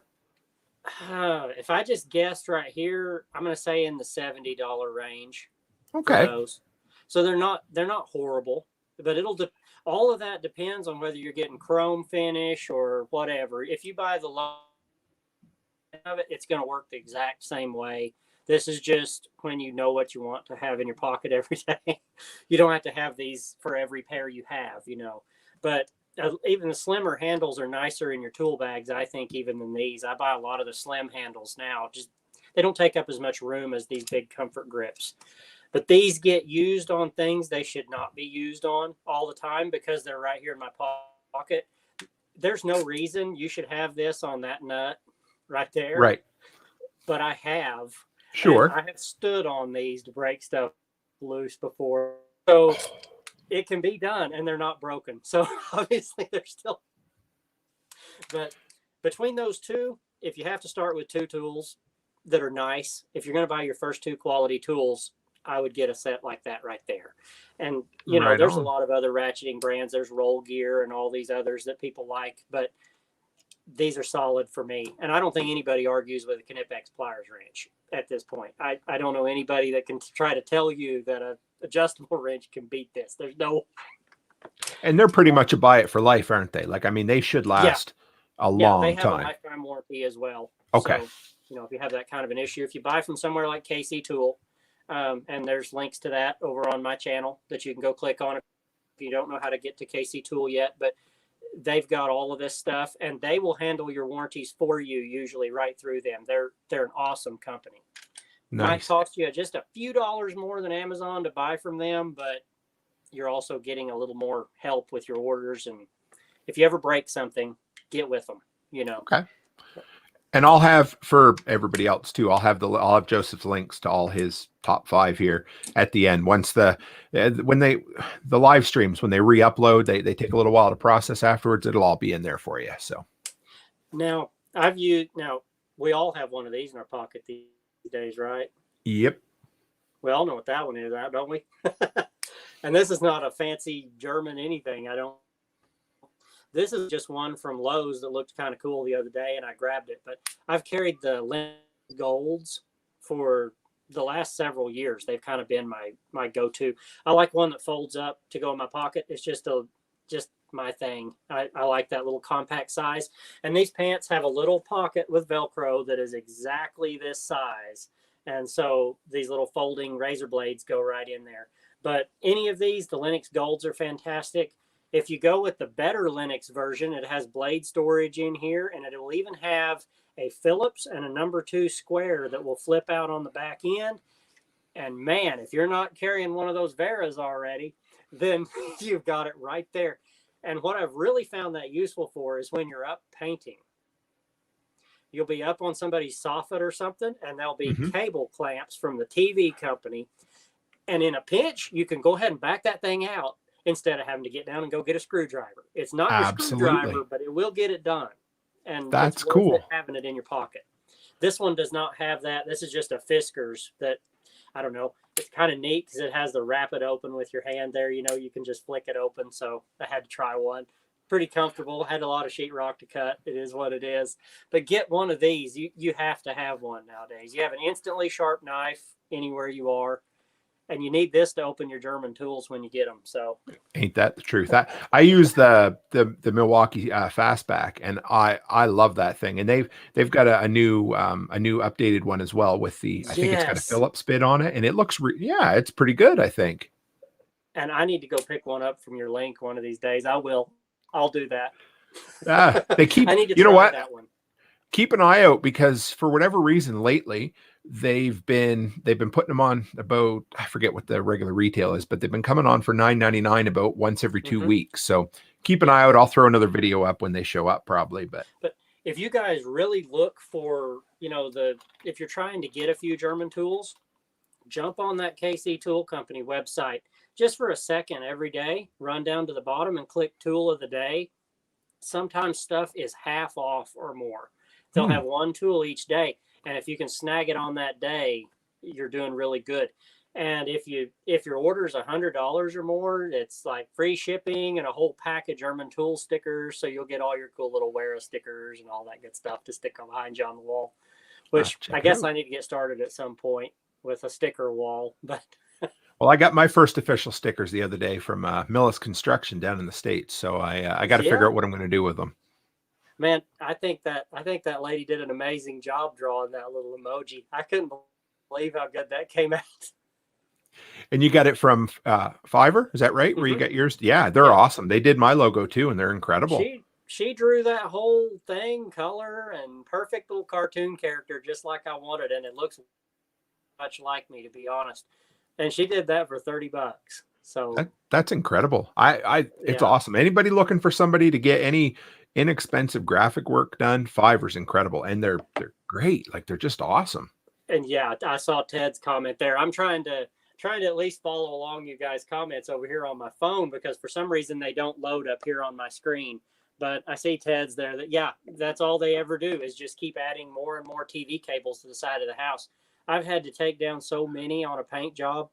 If I just guessed right here, I'm going to say in the $70 range. Okay. For those. So they're not horrible, but all of that depends on whether you're getting chrome finish or whatever. If you buy the low of it, it's going to work the exact same way. This is just when you know what you want to have in your pocket every day. You don't have to have these for every pair you have, but even the slimmer handles are nicer in your tool bags, I think, even than these. I buy a lot of the slim handles now. Just they don't take up as much room as these big comfort grips. But these get used on things they should not be used on all the time because they're right here in my pocket. There's no reason you should have this on that nut right there. Right. But I have. Sure. I have stood on these to break stuff loose before. So it can be done and they're not broken. So obviously they're still. But between those two, if you have to start with two tools that are nice, if you're going to buy your first two quality tools, I would get a set like that right there. And, there's a lot of other ratcheting brands. There's Roll Gear and all these others that people like, but these are solid for me. And I don't think anybody argues with a Knipex pliers wrench at this point. I don't know anybody that can try to tell you that a adjustable wrench can beat this. There's no. And they're pretty much a buy it for life, aren't they? Like, I mean, they should last a long they have time. a lifetime warranty as well. Okay. So, if you have that kind of an issue, if you buy from somewhere like KC Tool, and there's links to that over on my channel that you can go click on if you don't know how to get to KC Tool yet, but they've got all of this stuff and they will handle your warranties for you usually right through them. They're an awesome company. Nice. Might cost you just a few dollars more than Amazon to buy from them, but you're also getting a little more help with your orders. And if you ever break something, get with them, Okay. And I'll have, for everybody else too, I'll have Joseph's links to all his top 5 here at the end. Once the live streams, when they re-upload, they take a little while to process afterwards. It'll all be in there for you. So now we all have one of these in our pocket these days, right? Yep. We all know what that one is, don't we? And this is not a fancy German anything. This is just one from Lowe's that looked kind of cool the other day, and I grabbed it. But I've carried the Linux Golds for the last several years. They've kind of been my go-to. I like one that folds up to go in my pocket. It's just my thing. I like that little compact size. And these pants have a little pocket with Velcro that is exactly this size. And so these little folding razor blades go right in there. But any of these, the Linux Golds are fantastic. If you go with the better Linux version, it has blade storage in here, and it will even have a Phillips and a number 2 square that will flip out on the back end. And man, if you're not carrying one of those Veras already, then you've got it right there. And what I've really found that useful for is when you're up painting. You'll be up on somebody's soffit or something, and there'll be cable clamps from the TV company. And in a pinch, you can go ahead and back that thing out instead of having to get down and go get a screwdriver. It's not your screwdriver, but it will get it done. And that's cool. Having it in your pocket. This one does not have that. This is just a Fiskars that, I don't know. It's kind of neat because it has the rapid open with your hand there. You can just flick it open. So I had to try one. Pretty comfortable. Had a lot of sheetrock to cut. It is what it is. But get one of these. You have to have one nowadays. You have an instantly sharp knife anywhere you are. And you need this to open your German tools when you get them. So ain't that the truth? I use the Milwaukee Fastback, and I love that thing. And they've got a new updated one as well with I think it's got a Phillips bit on it, and it looks it's pretty good, I think. And I need to go pick one up from your link one of these days. I will. I'll do that. They keep. I need to you know try what? That one. Keep an eye out, because for whatever reason lately they've been putting them on about, I forget what the regular retail is, but they've been coming on for $9.99 about once every 2 weeks. So keep an eye out. I'll throw another video up when they show up probably, but if you guys really look for, if you're trying to get a few German tools, jump on that KC Tool Company website just for a second every day, run down to the bottom and click tool of the day. Sometimes stuff is half off or more. They'll have one tool each day. And if you can snag it on that day, you're doing really good. And if your order is $100 or more, it's like free shipping and a whole pack of German tool stickers. So you'll get all your cool little Vera stickers and all that good stuff to stick behind you on the wall, which I guess I need to get started at some point with a sticker wall. But well, I got my first official stickers the other day from Millis Construction down in the States. So I got to figure out what I'm going to do with them. Man, I think that lady did an amazing job drawing that little emoji. I couldn't believe how good that came out. And you got it from Fiverr, is that right? Where you got yours? Yeah, they're awesome. They did my logo too, and they're incredible. She drew that whole thing, color and perfect little cartoon character, just like I wanted, and it looks much like me, to be honest. And she did that for $30. So that's incredible. It's awesome. Anybody looking for somebody to get any inexpensive graphic work done, Fiverr's incredible, and they're great. Like, they're just awesome. And yeah, I saw Ted's comment there. I'm trying to at least follow along you guys' comments over here on my phone, because for some reason they don't load up here on my screen. But I see Ted's there that's all they ever do is just keep adding more and more TV cables to the side of the house. I've had to take down so many on a paint job.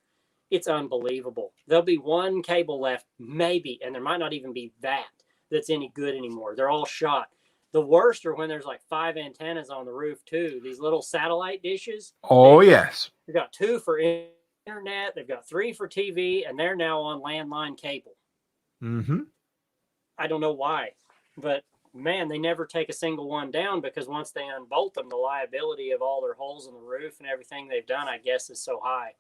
It's unbelievable. There'll be one cable left, maybe, and there might not even be that's any good anymore. They're all shot. The worst are when there's like 5 antennas on the roof too. These little satellite dishes. Oh, yes. They've got 2 for internet. They've got 3 for TV, and they're now on landline cable. I don't know why, but man, they never take a single one down, because once they unbolt them, the liability of all their holes in the roof and everything they've done, I guess, is so high.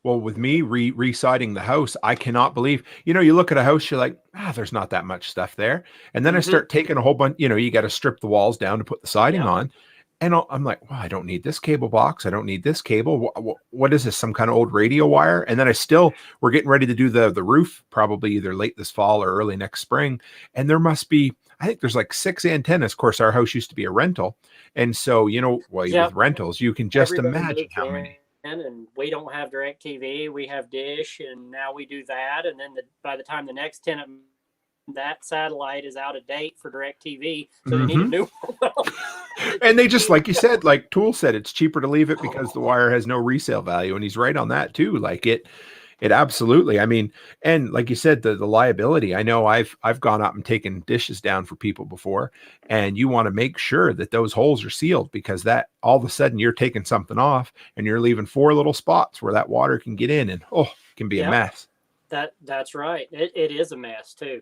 Well, with me re-siding the house, I cannot believe, you look at a house, you're like, there's not that much stuff there. And then I start taking a whole bunch, you got to strip the walls down to put the siding on. And I'm like, well, I don't need this cable box. I don't need this cable. What is this? Some kind of old radio wire? And then we're getting ready to do the roof, probably either late this fall or early next spring. And there must be, I think there's like 6 antennas. Of course, our house used to be a rental. And so, with rentals, you can just imagine how many. And we don't have DirecTV, we have Dish, and now we do that. And then by the time the next tenant, that satellite is out of date for DirecTV, so they need a new one. And they just, like you said, like Tool said, it's cheaper to leave it because the wire has no resale value, and he's right on that too. Like it absolutely. I mean, and like you said, the liability. I know I've gone up and taken dishes down for people before, and you want to make sure that those holes are sealed, because that all of a sudden you're taking something off and you're leaving 4 little spots where that water can get in, and it can be a mess. That's right. It is a mess too.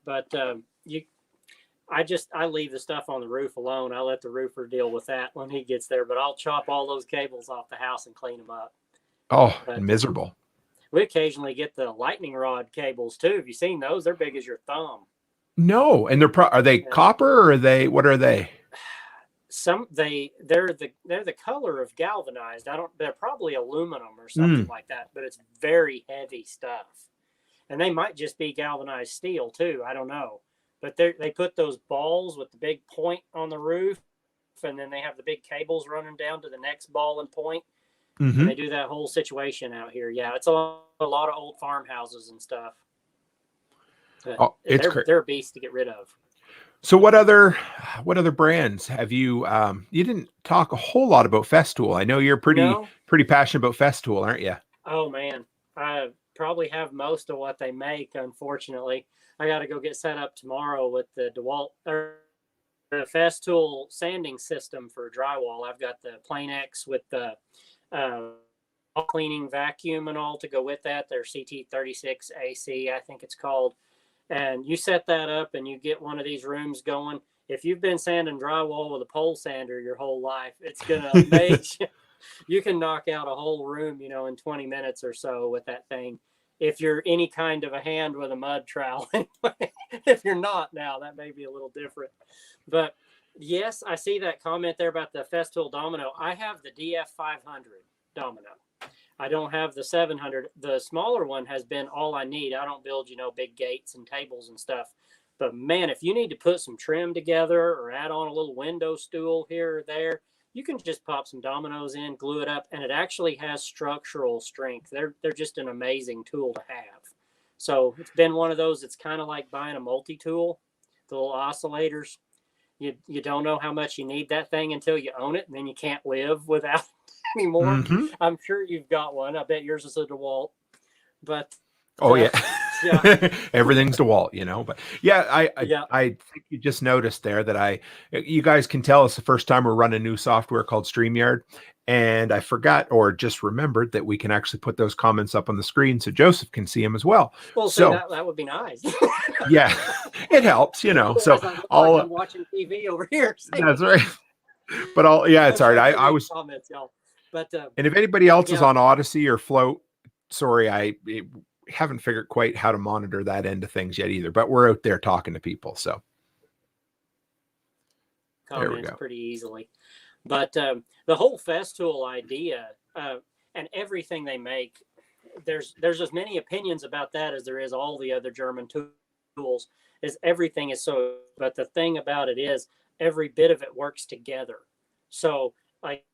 But I leave the stuff on the roof alone. I let the roofer deal with that when he gets there, but I'll chop all those cables off the house and clean them up. Miserable. We occasionally get the lightning rod cables too. Have you seen those? They're big as your thumb. No. And are they copper, or what are they? They're the color of galvanized. They're probably aluminum or something like that, but it's very heavy stuff. And they might just be galvanized steel too. I don't know. But they put those balls with the big point on the roof, and then they have the big cables running down to the next ball and point. And they do that whole situation out here. Yeah, it's a lot of old farmhouses and stuff. They're a beast to get rid of. So what other brands have you? You didn't talk a whole lot about Festool. I know you're pretty passionate about Festool, aren't you? Oh man, I probably have most of what they make. Unfortunately, I got to go get set up tomorrow with the DeWalt or the Festool sanding system for drywall. I've got the Plane X with the cleaning vacuum and all to go with that. Their CT36 AC, I think it's called. And you set that up and you get one of these rooms going. If you've been sanding drywall with a pole sander your whole life, it's going to amaze you. You can knock out a whole room, in 20 minutes or so with that thing. If you're any kind of a hand with a mud trowel. If you're not now, that may be a little different. But yes, I see that comment there about the Festool Domino. I have the DF500 Domino. I don't have the 700. The smaller one has been all I need. I don't build, big gates and tables and stuff. But man, if you need to put some trim together or add on a little window stool here or there, you can just pop some dominoes in, glue it up, and it actually has structural strength. They're just an amazing tool to have. So it's been one of those, it's kind of like buying a multi-tool, the little oscillators. You don't know how much you need that thing until you own it, and then you can't live without it anymore. Mm-hmm. I'm sure you've got one. I bet yours is a DeWalt. But Oh yeah. yeah. Everything's DeWalt, you know. But yeah, Yeah. I think you just noticed there that you guys can tell it's the first time we're running new software called StreamYard. And I forgot or just remembered that we can actually put those comments up on the screen so Joseph can see them as well. Well, see, So that would be nice. yeah, it helps, you know. So I'll I'm watching TV over here. That's right. But it's all right. I was comments, y'all. But and if anybody else is on Odyssey or Float, sorry, I haven't figured quite how to monitor that end of things yet either. But we're out there talking to people, so comments pretty easily. But the whole Festool idea and everything they make, there's as many opinions about that as there is all the other German tools. Is everything is so, but the thing about it is every bit of it works together. So like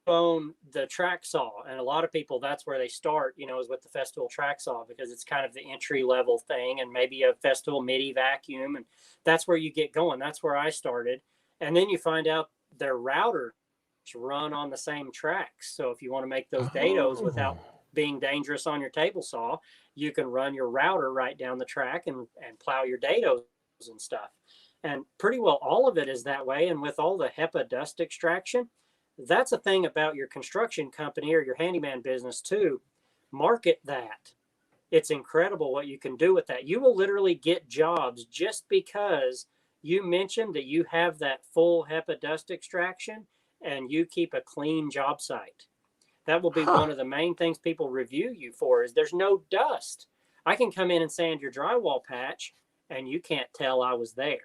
own the track saw, and a lot of people, that's where they start, you know, is with the Festool track saw, because it's kind of the entry level thing, and maybe a Festool MIDI vacuum, and that's where you get going. That's where I started. And then you find out their routers run on the same tracks. So if you want to make those dados without being dangerous on your table saw, you can run your router right down the track and plow your dados and stuff. And pretty well all of it is that way. And with all the HEPA dust extraction, that's a thing about your construction company or your handyman business too. Market that. It's incredible what you can do with that. You will literally get jobs just because you mentioned that you have that full HEPA dust extraction and you keep a clean job site. That will be one of the main things people review you for, is there's no dust. I can come in and sand your drywall patch and you can't tell I was there.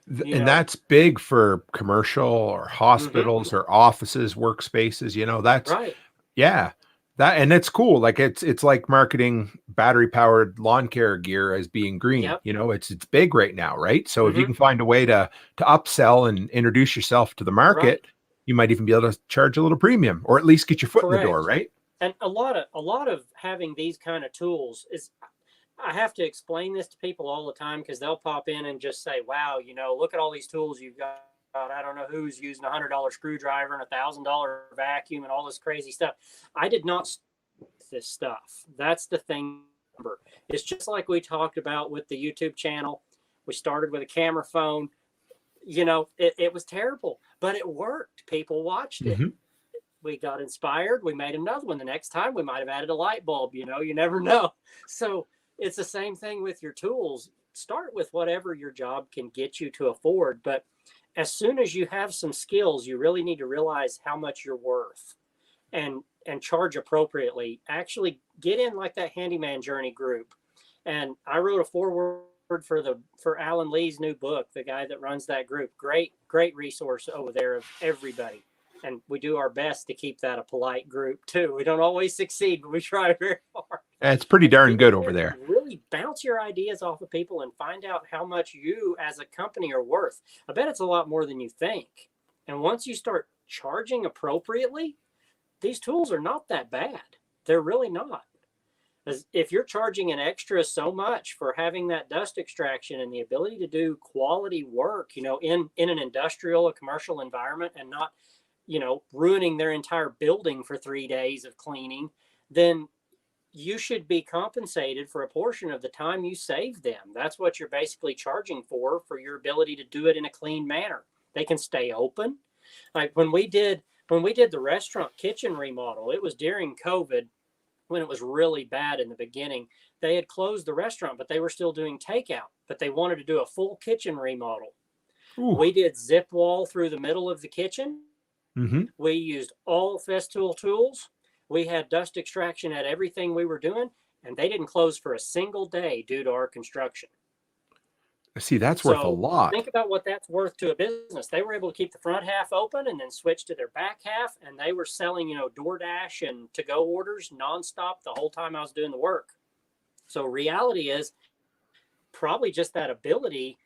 And that's big for commercial or hospitals or offices, workspaces, you know, that's right. Yeah. And it's cool. Like it's like marketing battery powered lawn care gear as being green. Yep. You know, it's big right now, right? So if you can find a way to upsell and introduce yourself to the market, you might even be able to charge a little premium, or at least get your foot in the door, right? And a lot of having these kind of tools is, I have to explain this to people all the time, because they'll pop in and just say, wow, you know, look at all these tools you've got. I don't know who's using a $100 screwdriver and $1,000 vacuum and all this crazy stuff. I did not start this stuff. That's the thing. It's just like we talked about with the YouTube channel. We started with a camera phone. You know, it was terrible, but it worked. People watched it. We got inspired. We made another one. The next time we might have added a light bulb. You know, you never know. So it's the same thing with your tools. Start with whatever your job can get you to afford. But as soon as you have some skills, you really need to realize how much you're worth and charge appropriately. Actually get in like that handyman journey group. And I wrote a foreword for Alan Lee's new book, the guy that runs that group. Great resource over there of everybody. And we do our best to keep that a polite group too. We don't always succeed, but we try very hard. It's pretty darn good over there. Really bounce your ideas off of people and find out how much you as a company are worth. I bet it's a lot more than you think. And once you start charging appropriately, these tools are not that bad. They're really not. As if you're charging an extra so much for having that dust extraction and the ability to do quality work, you know, in an industrial or commercial environment, and not, you know, ruining their entire building for 3 days of cleaning, then you should be compensated for a portion of the time you save them. That's what you're basically charging for your ability to do it in a clean manner. They can stay open. Like when we did the restaurant kitchen remodel, it was during COVID when it was really bad in the beginning. They had closed the restaurant, but they were still doing takeout, but they wanted to do a full kitchen remodel. Ooh. We did zip wall through the middle of the kitchen. We used all Festool tools. We had dust extraction at everything we were doing, and they didn't close for a single day due to our construction. See, that's worth a lot. Think about what that's worth to a business. They were able to keep the front half open and then switch to their back half, and they were selling, you know, DoorDash and to-go orders nonstop the whole time I was doing the work. So reality is, probably just that ability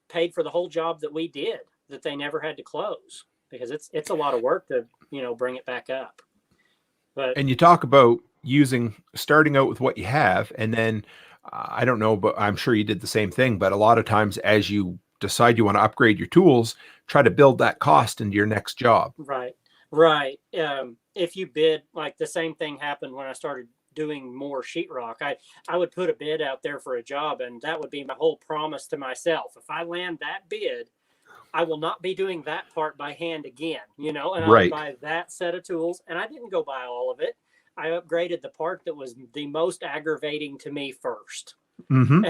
paid for the whole job that we did, that they never had to close, because it's a lot of work to, bring it back up. But And you talk about starting out with what you have, and then I don't know, but I'm sure you did the same thing. But a lot of times, as you decide you want to upgrade your tools, try to build that cost into your next job. right, right. If you bid, like the same thing happened when I started doing more sheetrock. I would put a bid out there for a job, and that would be my whole promise to myself. If I land that bid, I will not be doing that part by hand again, and I would buy that set of tools. And I didn't go buy all of it. I upgraded the part that was the most aggravating to me first. Mm-hmm.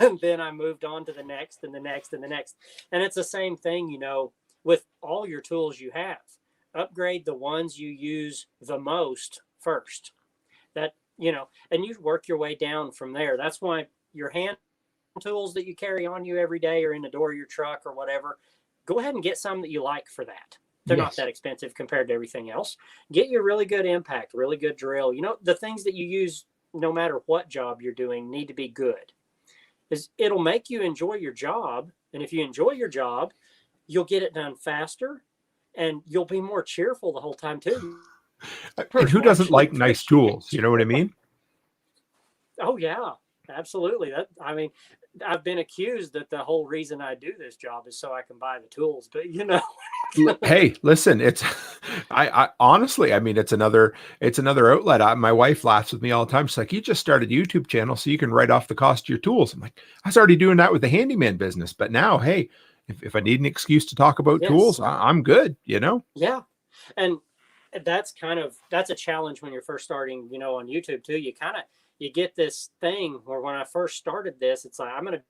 And then I moved on to the next and the next and the next. And it's the same thing, with all your tools you have. Upgrade the ones you use the most first. That, and you work your way down from there. That's why your hand tools that you carry on you every day or in the door of your truck or whatever, go ahead and get some that you like for that. They're not that expensive compared to everything else. Get your really good impact, really good drill. The things that you use no matter what job you're doing need to be good. It'll make you enjoy your job. And if you enjoy your job, you'll get it done faster and you'll be more cheerful the whole time too. And who doesn't like nice tools? You know what I mean? Oh yeah, absolutely. I've been accused that the whole reason I do this job is so I can buy the tools, but Hey, listen, I honestly, it's another outlet. My wife laughs with me all the time. She's like, you just started a YouTube channel so you can write off the cost of your tools. I'm like, I was already doing that with the handyman business, but now, hey, if I need an excuse to talk about tools, I'm good, Yeah. And that's a challenge when you're first starting, on YouTube too. You get this thing where when I first started this, it's like, I'm going to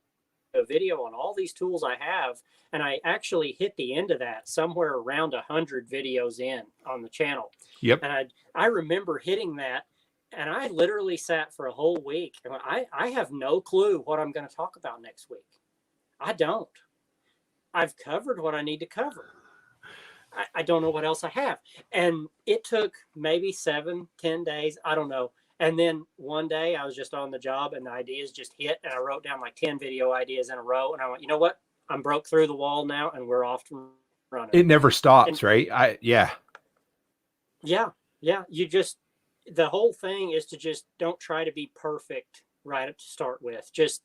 do a video on all these tools I have. And I actually hit the end of that somewhere around 100 videos in on the channel. Yep. And I remember hitting that, and I literally sat for a whole week. And I have no clue what I'm going to talk about next week. I don't. I've covered what I need to cover. I don't know what else I have. And it took maybe 7-10 days. I don't know. And then one day I was just on the job and the ideas just hit, and I wrote down like 10 video ideas in a row. And I went, you know what? I'm broke through the wall now and we're off to running. It never stops, right? Yeah. The whole thing is to just don't try to be perfect right to start with. Just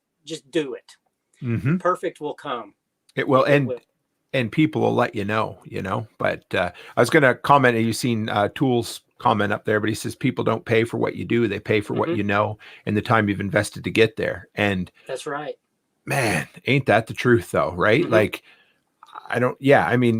do it. Mm-hmm. Perfect will come. It will. And people will let you know, but I was going to comment, and you've seen Tools comment up there, but he says people don't pay for what you do. They pay for what you know and the time you've invested to get there. And that's right, man, ain't that the truth though? Right. Mm-hmm. Like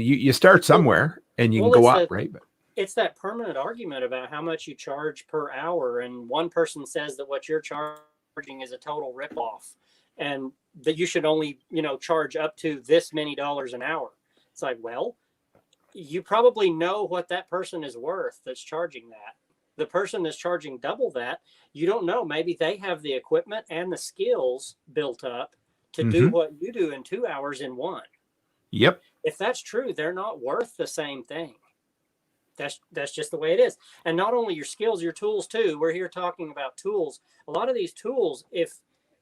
you start somewhere and you can go up, right? But it's that permanent argument about how much you charge per hour. And one person says that what you're charging is a total ripoff, and that you should only, charge up to this many dollars an hour. It's like, well, you probably know what that person is worth that's charging that. The person that's charging double that, you don't know. Maybe they have the equipment and the skills built up to do what you do in 2 hours in one. Yep. If that's true, they're not worth the same thing. That's just the way it is. And not only your skills, your tools too. We're here talking about tools. A lot of these tools, if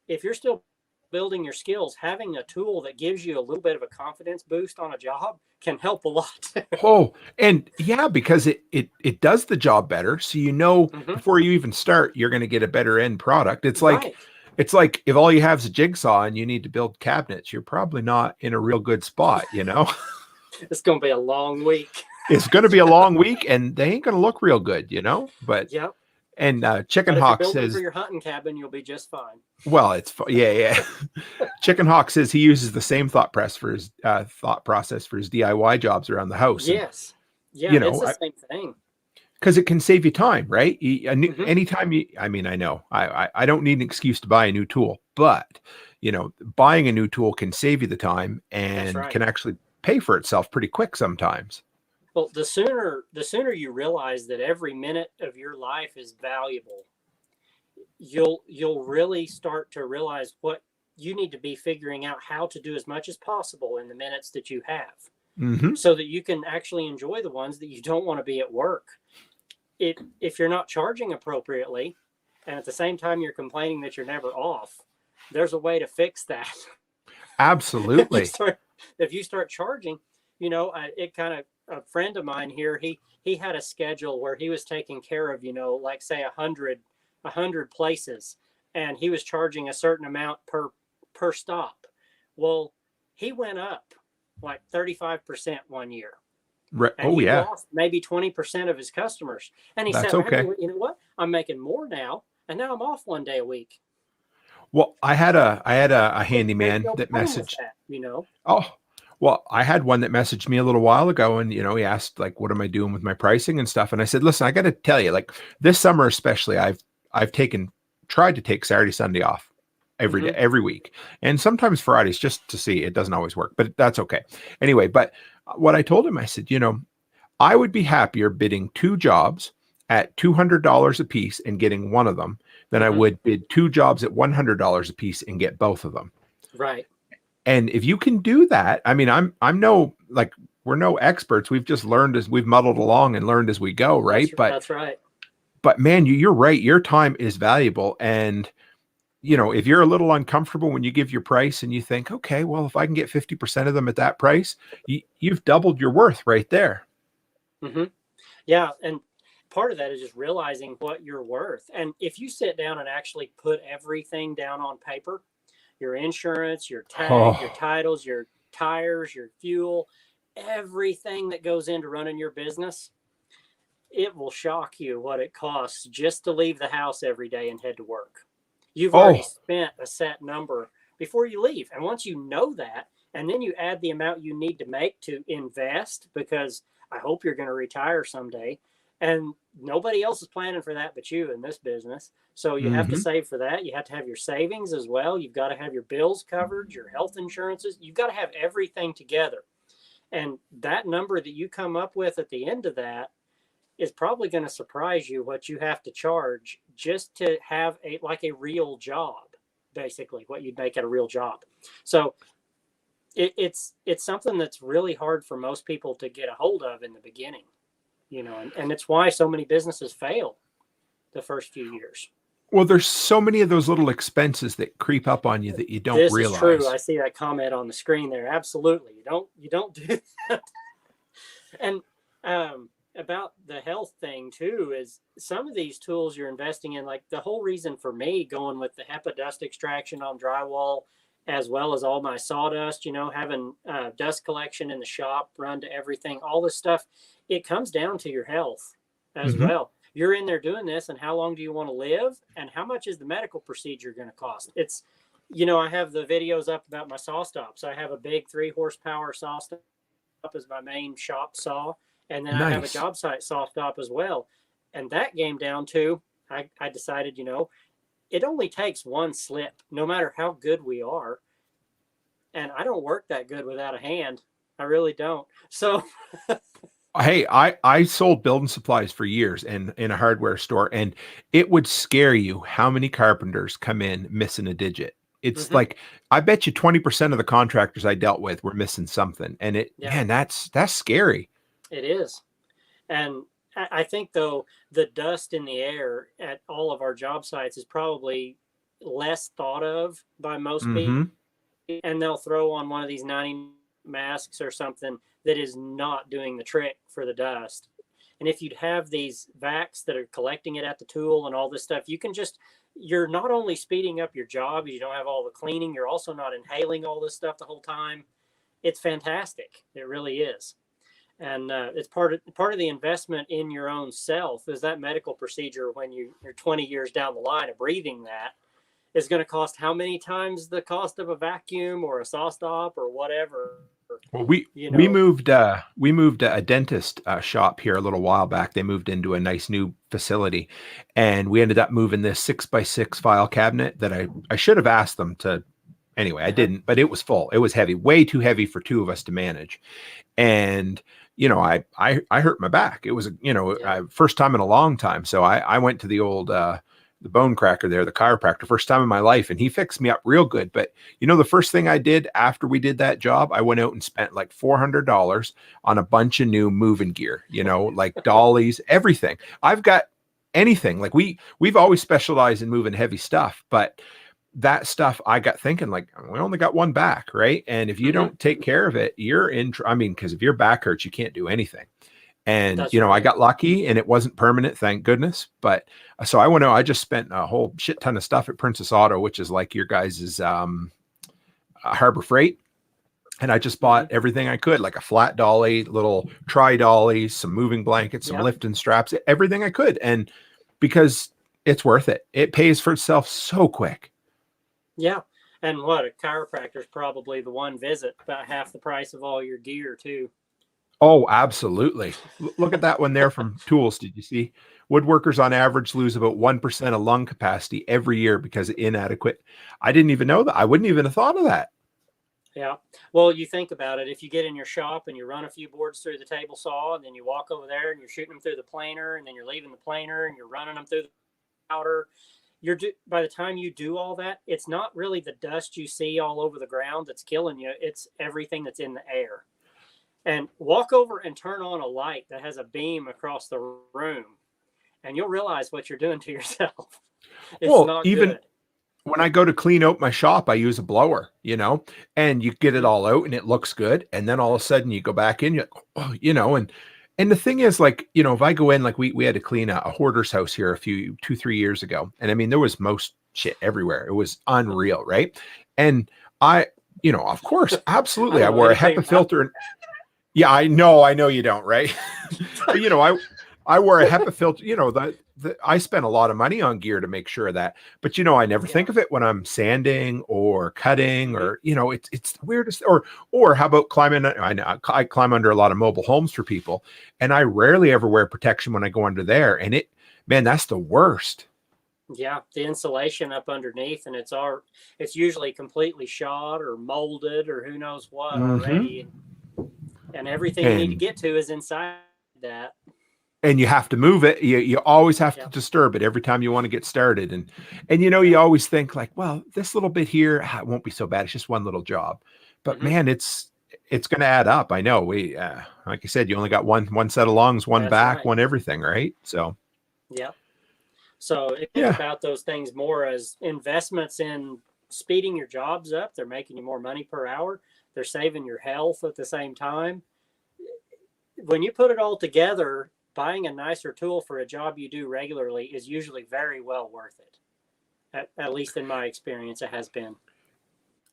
you're still building your skills, having a tool that gives you a little bit of a confidence boost on a job can help a lot. Oh, and yeah, because it does the job better. So before you even start, you're going to get a better end product. It's like it's like if all you have is a jigsaw and you need to build cabinets, you're probably not in a real good spot, It's going to be a long week. It's going to be a long week, and they ain't going to look real good, But yep. And Chicken Hawk says, for your hunting cabin, you'll be just fine. Well, yeah. Chicken Hawk says he uses the same thought process for his DIY jobs around the house. Yes, it's the same thing. Because it can save you time, right? Anytime I know I don't need an excuse to buy a new tool, but buying a new tool can save you the time and can actually pay for itself pretty quick sometimes. Well, the sooner you realize that every minute of your life is valuable, you'll really start to realize what you need to be figuring out how to do as much as possible in the minutes that you have, so that you can actually enjoy the ones that you don't want to be at work. If you're not charging appropriately, and at the same time you're complaining that you're never off, there's a way to fix that. Absolutely. If you start charging, it kind of, a friend of mine here, he had a schedule where he was taking care of, like say 100 places, and he was charging a certain amount per stop. Well, he went up like 35% one year. Right. And Oh he yeah. lost maybe 20% of his customers. And he That's said, okay. you know what? I'm making more now, and now I'm off one day a week. Well, I had a There's handyman no that problem with messaged. that. Oh, well, I had one that messaged me a little while ago, and he asked like, "What am I doing with my pricing and stuff?" And I said, "Listen, I got to tell you, like this summer especially, I've tried to take Saturday, Sunday off every day, Mm-hmm. every week, and sometimes Fridays just to see. It doesn't always work, but that's okay. Anyway, but what I told him, I said, I would be happier bidding 2 jobs at $200 a piece and getting one of them than I Mm-hmm. would bid 2 jobs at $100 a piece and get both of them." Right. And if you can do that, I mean, I'm no, like, we're no experts. We've just learned as we've muddled along and learned as we go, right? That's right. But man, you're right. Your time is valuable. And if you're a little uncomfortable when you give your price and you think, okay, well, if I can get 50% of them at that price, you've doubled your worth right there. Mm-hmm. Yeah. And part of that is just realizing what you're worth. And if you sit down and actually put everything down on paper, your insurance, your tag, your titles, your tires, your fuel, everything that goes into running your business, it will shock you what it costs just to leave the house every day and head to work. You've already spent a set number before you leave. And once you know that, and then you add the amount you need to make to invest, because I hope you're going to retire someday, and nobody else is planning for that but you in this business. So you have to save for that. You have to have your savings as well. You've got to have your bills covered, your health insurances. You've got to have everything together. And that number that you come up with at the end of that is probably going to surprise you what you have to charge just to have a real job, basically what you'd make at a real job. So it's something that's really hard for most people to get a hold of in the beginning, and it's why so many businesses fail the first few years. Well, there's so many of those little expenses that creep up on you that you don't realize. This is true. I see that comment on the screen there. Absolutely. You don't do that. And about the health thing too, is some of these tools you're investing in, like the whole reason for me going with the HEPA dust extraction on drywall, as well as all my sawdust, having dust collection in the shop, run to everything, all this stuff, it comes down to your health as well. You're in there doing this, and how long do you want to live, and how much is the medical procedure going to cost? It's, I have the videos up about my saw stops. I have a big 3 horsepower saw stop as my main shop saw, and then I have a job site saw stop as well. And that came down to, I decided, it only takes one slip, no matter how good we are. And I don't work that good without a hand. I really don't. So hey, I sold building supplies for years in a hardware store, and it would scare you how many carpenters come in missing a digit. It's like, I bet you 20% of the contractors I dealt with were missing something. And man, that's scary. It is. And I think, though, the dust in the air at all of our job sites is probably less thought of by most people. And they'll throw on one of these 90 masks or something that is not doing the trick for the dust. And if you'd have these vacs that are collecting it at the tool and all this stuff, you're not only speeding up your job, you don't have all the cleaning, you're also not inhaling all this stuff the whole time. It's fantastic. It really is. And it's part of the investment in your own self is that medical procedure when you're 20 years down the line of breathing that is going to cost how many times the cost of a vacuum or a saw stop or whatever. Well, we moved a dentist shop here a little while back. They moved into a nice new facility, and we ended up moving this 6x6 file cabinet that I should have asked them to. Anyway, I didn't, but it was full. It was heavy, way too heavy for 2 of us to manage. And, I hurt my back. It was, first time in a long time. So I went to the old, the bone cracker there, the chiropractor, first time in my life. And he fixed me up real good. But, the first thing I did after we did that job, I went out and spent like $400 on a bunch of new moving gear, like dollies, everything. I've got anything. Like we've always specialized in moving heavy stuff, but that stuff, I got thinking, like, we only got one back, right? And if you Hmm. don't take care of it, you're in, I mean, because if your back hurts, you can't do anything. And, That's I right. got lucky and it wasn't permanent, thank goodness. But so I went out, I just spent a whole shit ton of stuff at Princess Auto, which is like your guys's Harbor Freight. And I just Hmm. bought everything I could, like a flat dolly, little tri dollies, some moving blankets, some Yep. lifting straps, everything I could. And because it's worth it, it pays for itself so quick. Yeah. And what, a chiropractor's probably the one visit about half the price of all your gear too. Oh, absolutely. Look at that one there from Tools. Did you see? Woodworkers on average lose about 1% of lung capacity every year because of inadequate. I didn't even know that. I wouldn't even have thought of that. Yeah. Well, you think about it. If you get in your shop and you run a few boards through the table saw, and then you walk over there and you're shooting them through the planer, and then you're leaving the planer and you're running them through the powder, by the time you do all that, it's not really the dust you see all over the ground that's killing you. It's everything that's in the air. And walk over and turn on a light that has a beam across the room, and you'll realize what you're doing to yourself. It's Well, not even good. when I go to clean out my shop, I use a blower, and you get it Mhm. all out and it looks good. And then all of a sudden you go back in, and the thing is, like, if I go in, like we had to clean a hoarder's house here 2, 3 years ago. And I mean, there was most shit everywhere. It was unreal. Right. And I, of course, I absolutely. don't I know wore a anything HEPA about filter and yeah, I know you don't, right? But I wore a HEPA filter, I spent a lot of money on gear to make sure of that. But I never yeah. think of it when I'm sanding or cutting, Hmm. or it's the weirdest. Or how about climbing? I know I climb under a lot of mobile homes for people, and I rarely ever wear protection when I go under there. And man, that's the worst. Yeah, the insulation up underneath, and it's usually completely shot or molded or who knows what Hmm. already, and everything you need to And get to is inside that. you have to move it. You always have to Yeah. disturb it every time you want to get started. And Yeah. you always think like, well, this little bit here, it won't be so bad. It's just one little job. But Hmm. man, it's going to add up. I know. Like I said, you only got one set of lungs, one That's back, right. one everything, right? So Yeah. So think yeah. about those things more as investments in speeding your jobs up. They're making you more money per hour. They're saving your health at the same time. When you put it all together, buying a nicer tool for a job you do regularly is usually very well worth it. At least in my experience, it has been.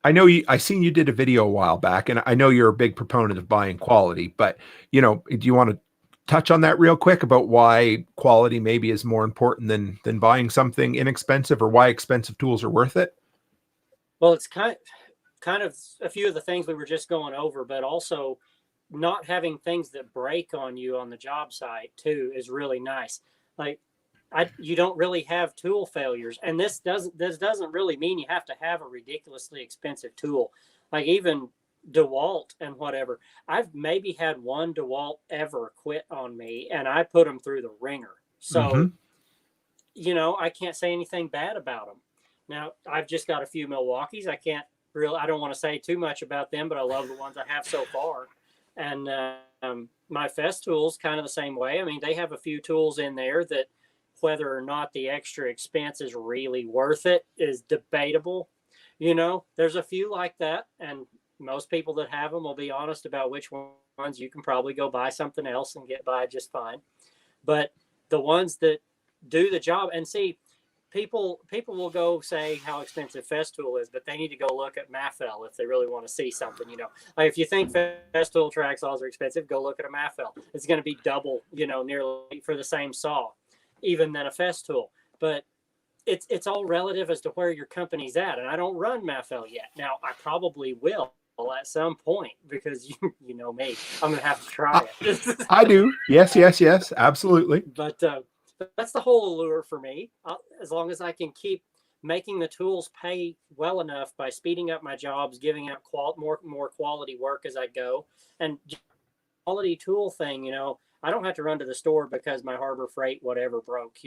I seen you did a video a while back, and I know you're a big proponent of buying quality, but do you want to touch on that real quick about why quality maybe is more important than buying something inexpensive, or why expensive tools are worth it? Well, it's kind of a few of the things we were just going over, but also not having things that break on you on the job site too is really nice. Like you don't really have tool failures, and this doesn't really mean you have to have a ridiculously expensive tool. Like even DeWalt and whatever, I've maybe had one DeWalt ever quit on me, and I put them through the ringer. So Hmm. I can't say anything bad about them. Now I've just got a few Milwaukee's. I don't want to say too much about them, but I love the ones I have so far. And my Festool's kind of the same way. I mean, they have a few tools in there that whether or not the extra expense is really worth it is debatable. There's a few like that, and most people that have them will be honest about which ones you can probably go buy something else and get by just fine. But the ones that do the job, and see, people will go say how expensive Festool is, but they need to go look at Maffel if they really want to see something. Like if you think Festool track saws are expensive, go look at a Maffel. It's going to be double, nearly for the same saw, even than a Festool. But it's all relative as to where your company's at. And I don't run Maffel yet. Now I probably will at some point because you know me, I'm gonna have to try I, it. I do. Yes, yes, yes, absolutely. But that's the whole allure for me. As long as I can keep making the tools pay well enough by speeding up my jobs, giving out more quality work as I go, and quality tool thing. I don't have to run to the store because my Harbor Freight whatever broke.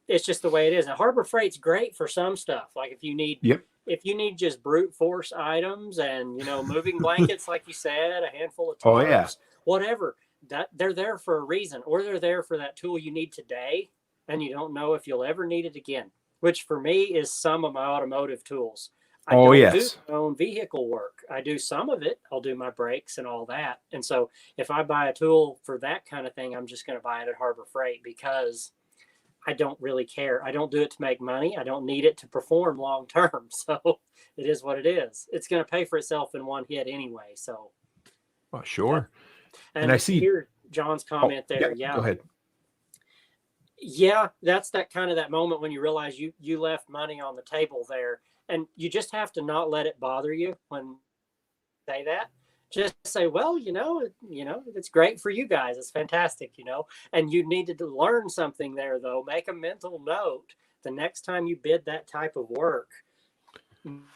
It's just the way it is. Now Harbor Freight's great for some stuff, like Yep. if you need just brute force items and moving blankets, like you said, a handful of Oh yeah. tarps, whatever. That they're there for a reason, or they're there for that tool you need today, and you don't know if you'll ever need it again. which for me is some of my automotive tools. I Oh, don't do yes. my own vehicle work. I do some of it. I'll do my brakes and all that. And so if I buy a tool for that kind of thing, I'm just going to buy it at Harbor Freight because I don't really care. I don't do it to make money. I don't need it to perform long term. So it is what it is. It's going to pay for itself in one hit anyway. So, Well, sure. And I and see. here, John's Oh, comment yeah, there. go Yeah. ahead. Yeah. That's that kind of that moment when you realize you left money on the table there, and you just have to not let it bother you when they say that. Just say, well, it's great for you guys. It's fantastic, and you needed to learn something there though. Make a mental note the next time you bid that type of work.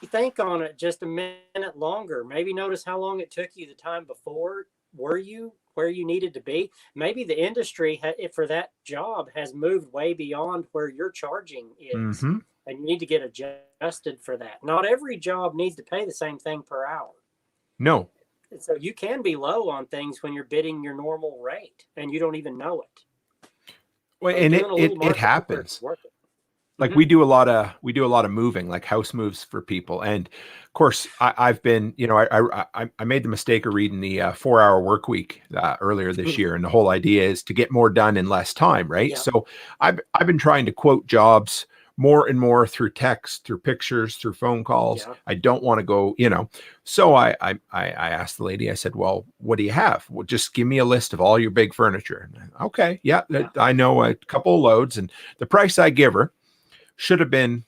Think on it just a minute longer. Maybe notice how long it took you the time before. Were you where you needed to be? Maybe the industry for that job has moved way beyond where your charging is, Mm-hmm. and you need to get adjusted for that. Not every job needs to pay the same thing per hour. No. So you can be low on things when you're bidding your normal rate and you don't even know it. Well, So and doing a little it market research happens. is worth it. Like Mm-hmm. we do a lot of moving, like house moves for people. And of course, I've been, I made the mistake of reading the 4-hour work week earlier this year, and the whole idea is to get more done in less time, right? Yeah. So I've been trying to quote jobs more and more through text, through pictures, through phone calls. Yeah. I don't want to go, So I asked the lady. I said, "Well, what do you have? Well, just give me a list of all your big furniture." Okay, yeah, I know a couple of loads, and the price I give her should have been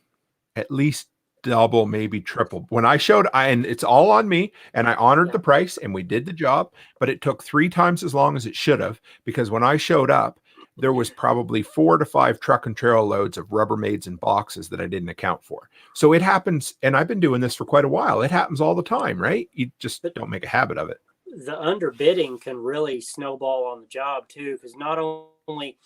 at least double, maybe triple. When I showed, and it's all on me, and I honored the price and we did the job, but it took 3 times as long as it should have, because when I showed up, there was probably 4 to 5 truck and trailer loads of Rubbermaids and boxes that I didn't account for. So it happens, and I've been doing this for quite a while. It happens all the time, right? You just don't make a habit of it. The underbidding can really snowball on the job too, because not only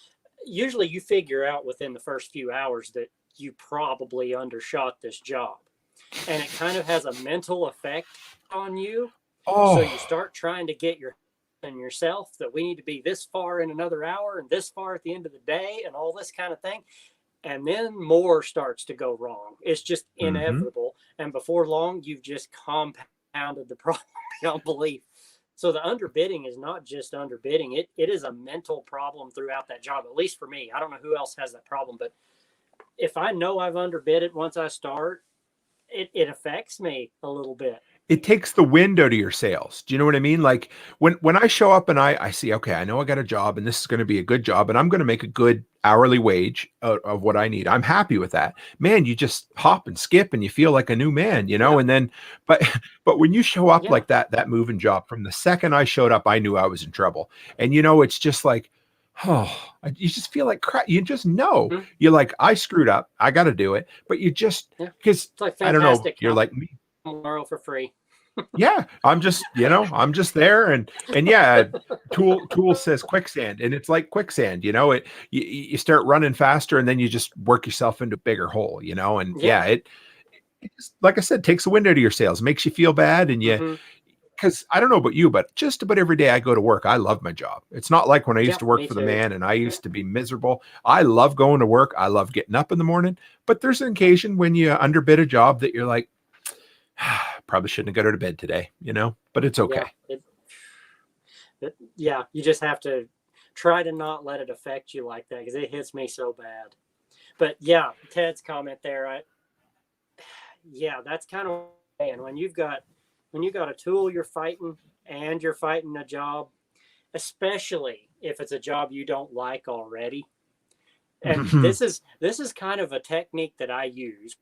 usually you figure out within the first few hours that you probably undershot this job, and it kind of has a mental effect on you. So you start trying to get yourself that we need to be this far in another hour and this far at the end of the day and all this kind of thing, and then more starts to go wrong. It's just inevitable, and before long you've just compounded the problem beyond belief. So the underbidding is not just underbidding, it is a mental problem throughout that job, at least for me. I don't know who else has that problem, but if I know I've underbid it once I start, it affects me a little bit. It takes the wind out of your sails. Do you know what I mean? Like when I show up and I see, okay, I know I got a job and this is going to be a good job and I'm going to make a good hourly wage of what I need. I'm happy with that. Man, you just hop and skip and you feel like a new man, and then, but when you show up like that moving job, from the second I showed up, I knew I was in trouble. And it's just like, you just feel like crap. You just know. You're like, I screwed up. I got to do it. But you just, because like I don't know, you're like me. Tomorrow for free. Yeah, I'm just, I'm just there, and yeah, Tool says quicksand, and it's like quicksand, you start running faster, and then you just work yourself into a bigger hole, and it just, like I said, takes the wind out of your sails, makes you feel bad, and because I don't know about you, but just about every day I go to work, I love my job. It's not like when I used to work for the man and I used to be miserable. I love going to work. I love getting up in the morning, but there's an occasion when you underbid a job that you're like, probably shouldn't have got to bed today, but it's okay. You just have to try to not let it affect you like that, because it hits me so bad. But yeah, Ted's comment there, that's kind of, and when you've got a tool you're fighting and you're fighting a job, especially if it's a job you don't like already. And this is kind of a technique that I use,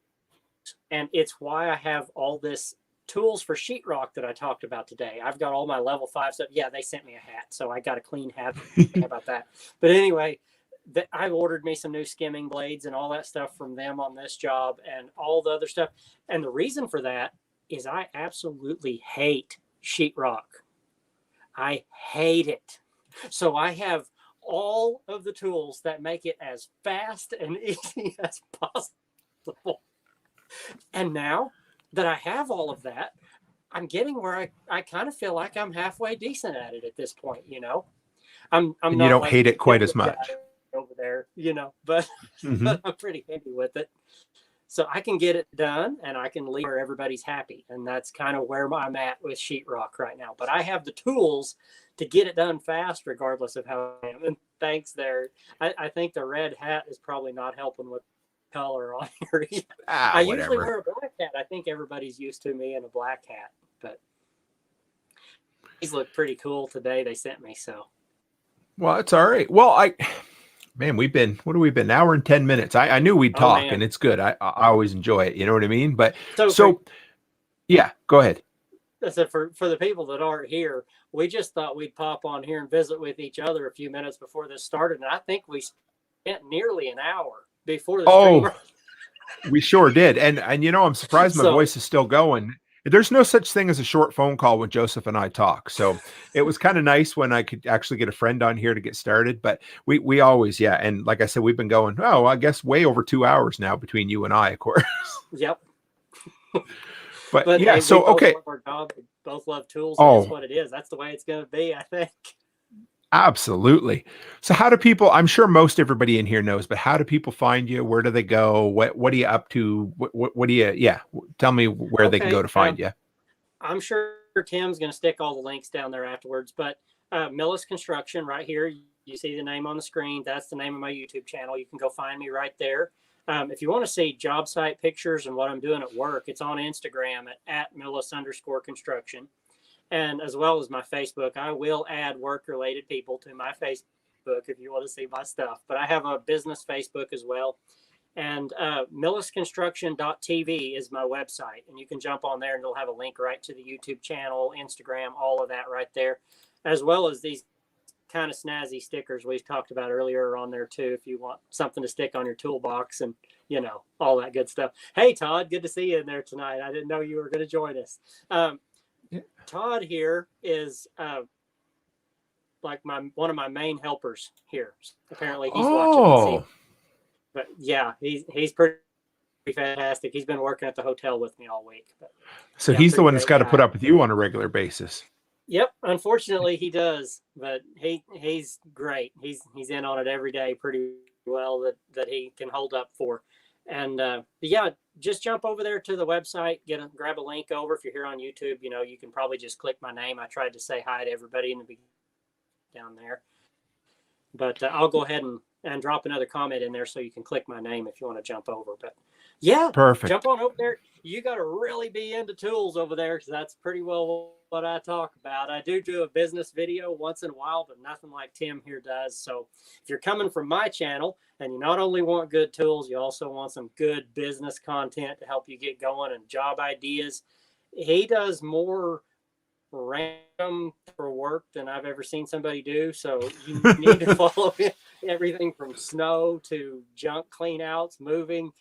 and it's why I have all this tools for sheetrock that I talked about today. I've got all my level 5 stuff. Yeah, they sent me a hat, so I got a clean hat. How about that? But anyway, I ordered me some new skimming blades and all that stuff from them on this job and all the other stuff. And the reason for that is I absolutely hate sheetrock. I hate it. So I have all of the tools that make it as fast and easy as possible. And now that I have all of that, I'm getting where I kind of feel like I'm halfway decent at it at this point, I'm and not, you don't like, hate it quite as much over there. but, Mhm. but I'm pretty happy with it. So I can get it done and I can leave where everybody's happy. And that's kind of where I'm at with sheetrock right now. But I have the tools to get it done fast, regardless of how I am. And thanks there. I think the red hat is probably not helping with color on here. I usually Whatever. wear a black hat. I think everybody's used to me in a black hat, but these look pretty cool today. They sent me. So, Well, it's all right. Well, man, what have we been? An hour and 10 minutes. I knew we'd oh talk, man. and it's good. I always enjoy it. You know what I mean? But So yeah, go ahead. so for the people that aren't here, we just thought we'd pop on here and visit with each other a few minutes before this started. And I think we spent nearly an hour before the stream. We sure did. And I'm surprised my voice is still going. There's no such thing as a short phone call when Joseph and I talk. So it was kind of nice when I could actually get a friend on here to get started. But we always, yeah. And like I said, we've been going, I guess way over 2 hours now between you and I, of course. Yep. But yeah, hey, so, okay. Love our job. We both love tools. That's what it is. That's the way it's going to be, I think. Absolutely. So how do people, I'm sure most everybody in here knows, but how do people find you? Where do they go? What are you up to? What do you, tell me where they can go to find you. I'm sure Tim's going to stick all the links down there afterwards, but Millis Construction right here, you see the name on the screen. That's the name of my YouTube channel. You can go find me right there. If you want to see job site pictures and what I'm doing at work, it's on Instagram at Millis_construction. And as well as my Facebook. I will add work-related people to my Facebook if you want to see my stuff. But I have a business Facebook as well. And millisconstruction.tv is my website. And you can jump on there and it'll have a link right to the YouTube channel, Instagram, all of that right there. As well as these kind of snazzy stickers we talked about earlier are on there too, if you want something to stick on your toolbox and, all that good stuff. Hey, Todd, good to see you in there tonight. I didn't know you were going to join us. Todd here is like one of my main helpers here. Apparently he's watching the scene. But yeah, he's pretty fantastic. He's been working at the hotel with me all week. But, so he's the one that's got to put up with you on a regular basis. Yep, unfortunately he does, but he's great. He's in on it every day pretty well that he can hold up for. And just jump over there to the website, grab a link over. If you're here on YouTube, you can probably just click my name. I tried to say hi to everybody in the beginning down there, but I'll go ahead and drop another comment in there so you can click my name if you want to jump over. But yeah, perfect. Jump on over there. You got to really be into tools over there because that's pretty well what I talk about. I do a business video once in a while, but nothing like Tim here does. So if you're coming from my channel and you not only want good tools, you also want some good business content to help you get going and job ideas. He does more random for work than I've ever seen somebody do. So you need to follow him. Everything from snow to junk clean outs, moving.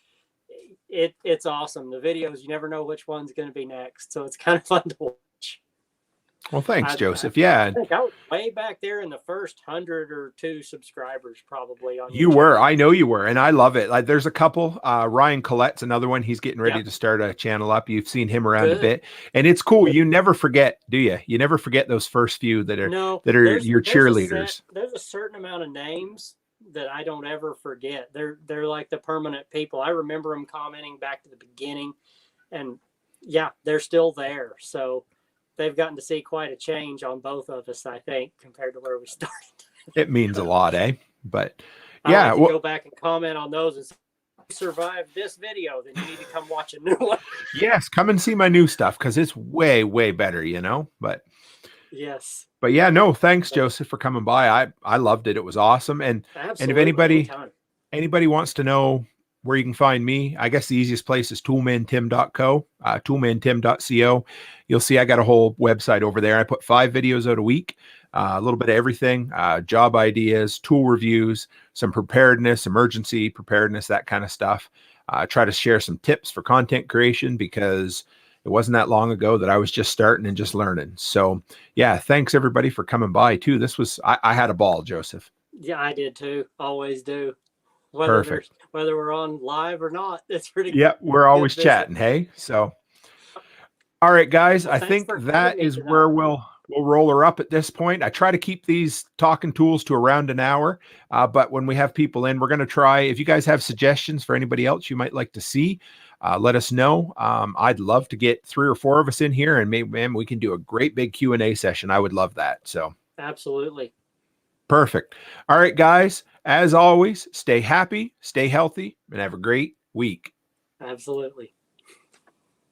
It's awesome. The videos, you never know which one's going to be next. So it's kind of fun to watch. Well, thanks, Joseph. I think I was way back there in the first 100 or 2 subscribers probably. On you were. I know you were. And I love it. Like there's a couple. Ryan Collette's another one. He's getting ready to start a channel up. You've seen him around a bit. And it's cool. You never forget, do you? You never forget those first few that are your cheerleaders. There's a certain amount of names that I don't ever forget. They're like the permanent people. I remember them commenting back to the beginning. And yeah, they're still there. So they've gotten to see quite a change on both of us, I think, compared to where we started. It means a lot, eh? But yeah, go back and comment on those and say, if you survived this video, then you need to come watch a new one. Yes, come and see my new stuff because it's way, way better, But yes. But yeah, no, thanks, Joseph, for coming by. I loved it. It was awesome. And if anybody wants to know where you can find me, I guess the easiest place is toolmantim.co, toolmantim.co. You'll see I got a whole website over there. I put 5 videos out a week, a little bit of everything, job ideas, tool reviews, some preparedness, emergency preparedness, that kind of stuff. Try to share some tips for content creation because it wasn't that long ago that I was just starting and just learning. So yeah, thanks everybody for coming by too. I had a ball, Joseph. Yeah, I did too. Always do. Perfect. Whether we're on live or not, it's pretty good. Yeah, we're always chatting. Hey, so all right, guys, I think that is where we'll we'll roll her up at this point. I try to keep these talking tools to around an hour, but when we have people in, we're going to try. If you guys have suggestions for anybody else you might like to see, let us know. I'd love to get 3 or 4 of us in here, and maybe, man, we can do a great big Q&A session. I would love that. So Absolutely. perfect. All right, guys, as always, stay happy, stay healthy, and have a great week. Absolutely.